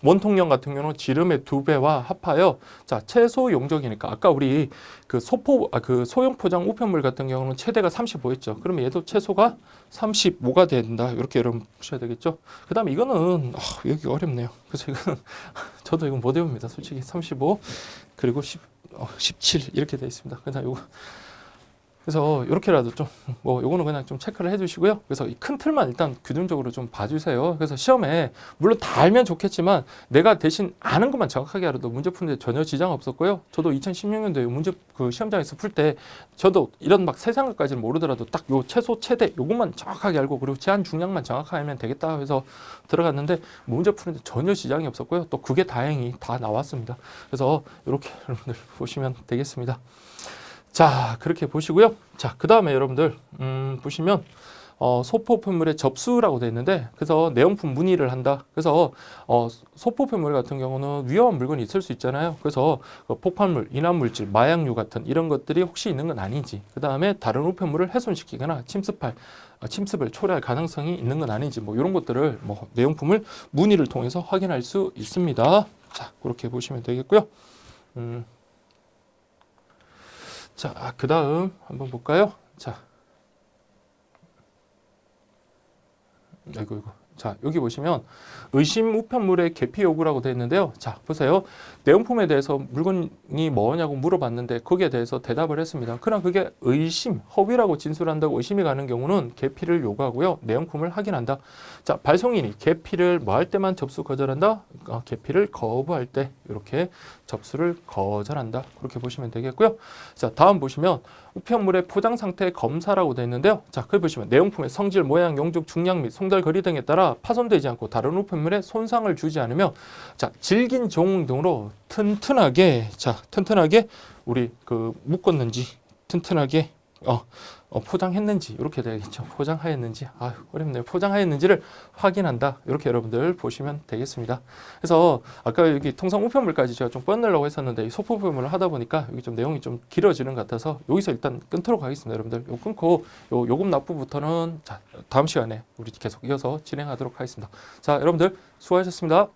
원통령 같은 경우는 지름의 2배와 합하여 자, 채소 용적이니까 아까 우리 그 소형 포장 우편물 같은 경우는 최대가 35였죠. 그러면 얘도 채소가 35가 된다. 이렇게 여러분 보셔야 되겠죠. 그다음에 이거는 여기 어렵네요. 그래서 이거는 저도 이건 못 외웁니다. 솔직히 35 그리고 17 이렇게 되어 있습니다. 그다음 요거 그래서 이렇게라도 좀 요거는 그냥 좀 체크를 해주시고요. 그래서 이 큰 틀만 일단 균형적으로 좀 봐주세요. 그래서 시험에 물론 다 알면 좋겠지만 내가 대신 아는 것만 정확하게 알아도 문제 푸는데 전혀 지장 없었고요. 저도 2016년도에 문제 그 시험장에서 풀 때 저도 이런 막 세세한 것까지는 모르더라도 딱 요 최소 최대 요것만 정확하게 알고 그리고 제한 중량만 정확하게 알면 되겠다 해서 들어갔는데 문제 푸는데 전혀 지장이 없었고요. 또 그게 다행히 다 나왔습니다. 그래서 이렇게 여러분들 보시면 되겠습니다. 자, 그렇게 보시고요. 자, 그 다음에 여러분들 보시면 소포품물의 접수라고 되어 있는데 그래서 내용품 문의를 한다. 그래서 소포품물 같은 경우는 위험한 물건이 있을 수 있잖아요. 그래서 폭발물, 인화물질, 마약류 같은 이런 것들이 혹시 있는 건 아닌지 그 다음에 다른 우편물을 훼손시키거나 침습을 초래할 가능성이 있는 건 아닌지 이런 것들을 내용품을 문의를 통해서 확인할 수 있습니다. 자, 그렇게 보시면 되겠고요. 자, 그 다음 한번 볼까요? 자, 이거. 자, 여기 보시면 의심 우편물의 개피 요구라고 되어 있는데요. 자, 보세요. 내용품에 대해서 물건이 뭐냐고 물어봤는데 거기에 대해서 대답을 했습니다. 그럼 그게 의심, 허위라고 진술한다고 의심이 가는 경우는 개피를 요구하고요. 내용품을 확인한다. 자, 발송인이 개피를 뭐 할 때만 접수 거절한다? 개피를 거부할 때 이렇게 접수를 거절한다. 그렇게 보시면 되겠고요. 자, 다음 보시면 우편물의 포장 상태 검사라고 되어 있는데요. 자, 거기 보시면 내용품의 성질, 모양, 용적, 중량 및 송달 거리 등에 따라 파손되지 않고 다른 우편물에 손상을 주지 않으며 자, 질긴 종 등으로 튼튼하게 우리 묶었는지 튼튼하게 포장했는지 이렇게 되겠죠. 포장하였는지 어렵네요. 포장하였는지를 확인한다. 이렇게 여러분들 보시면 되겠습니다. 그래서 아까 여기 통상 우편물까지 제가 좀 뻗으려고 했었는데 소포우편물을 하다 보니까 여기 좀 내용이 좀 길어지는 것 같아서 여기서 일단 끊도록 하겠습니다. 여러분들 요 끊고 요 요금 납부부터는 자, 다음 시간에 우리 계속 이어서 진행하도록 하겠습니다. 자, 여러분들 수고하셨습니다.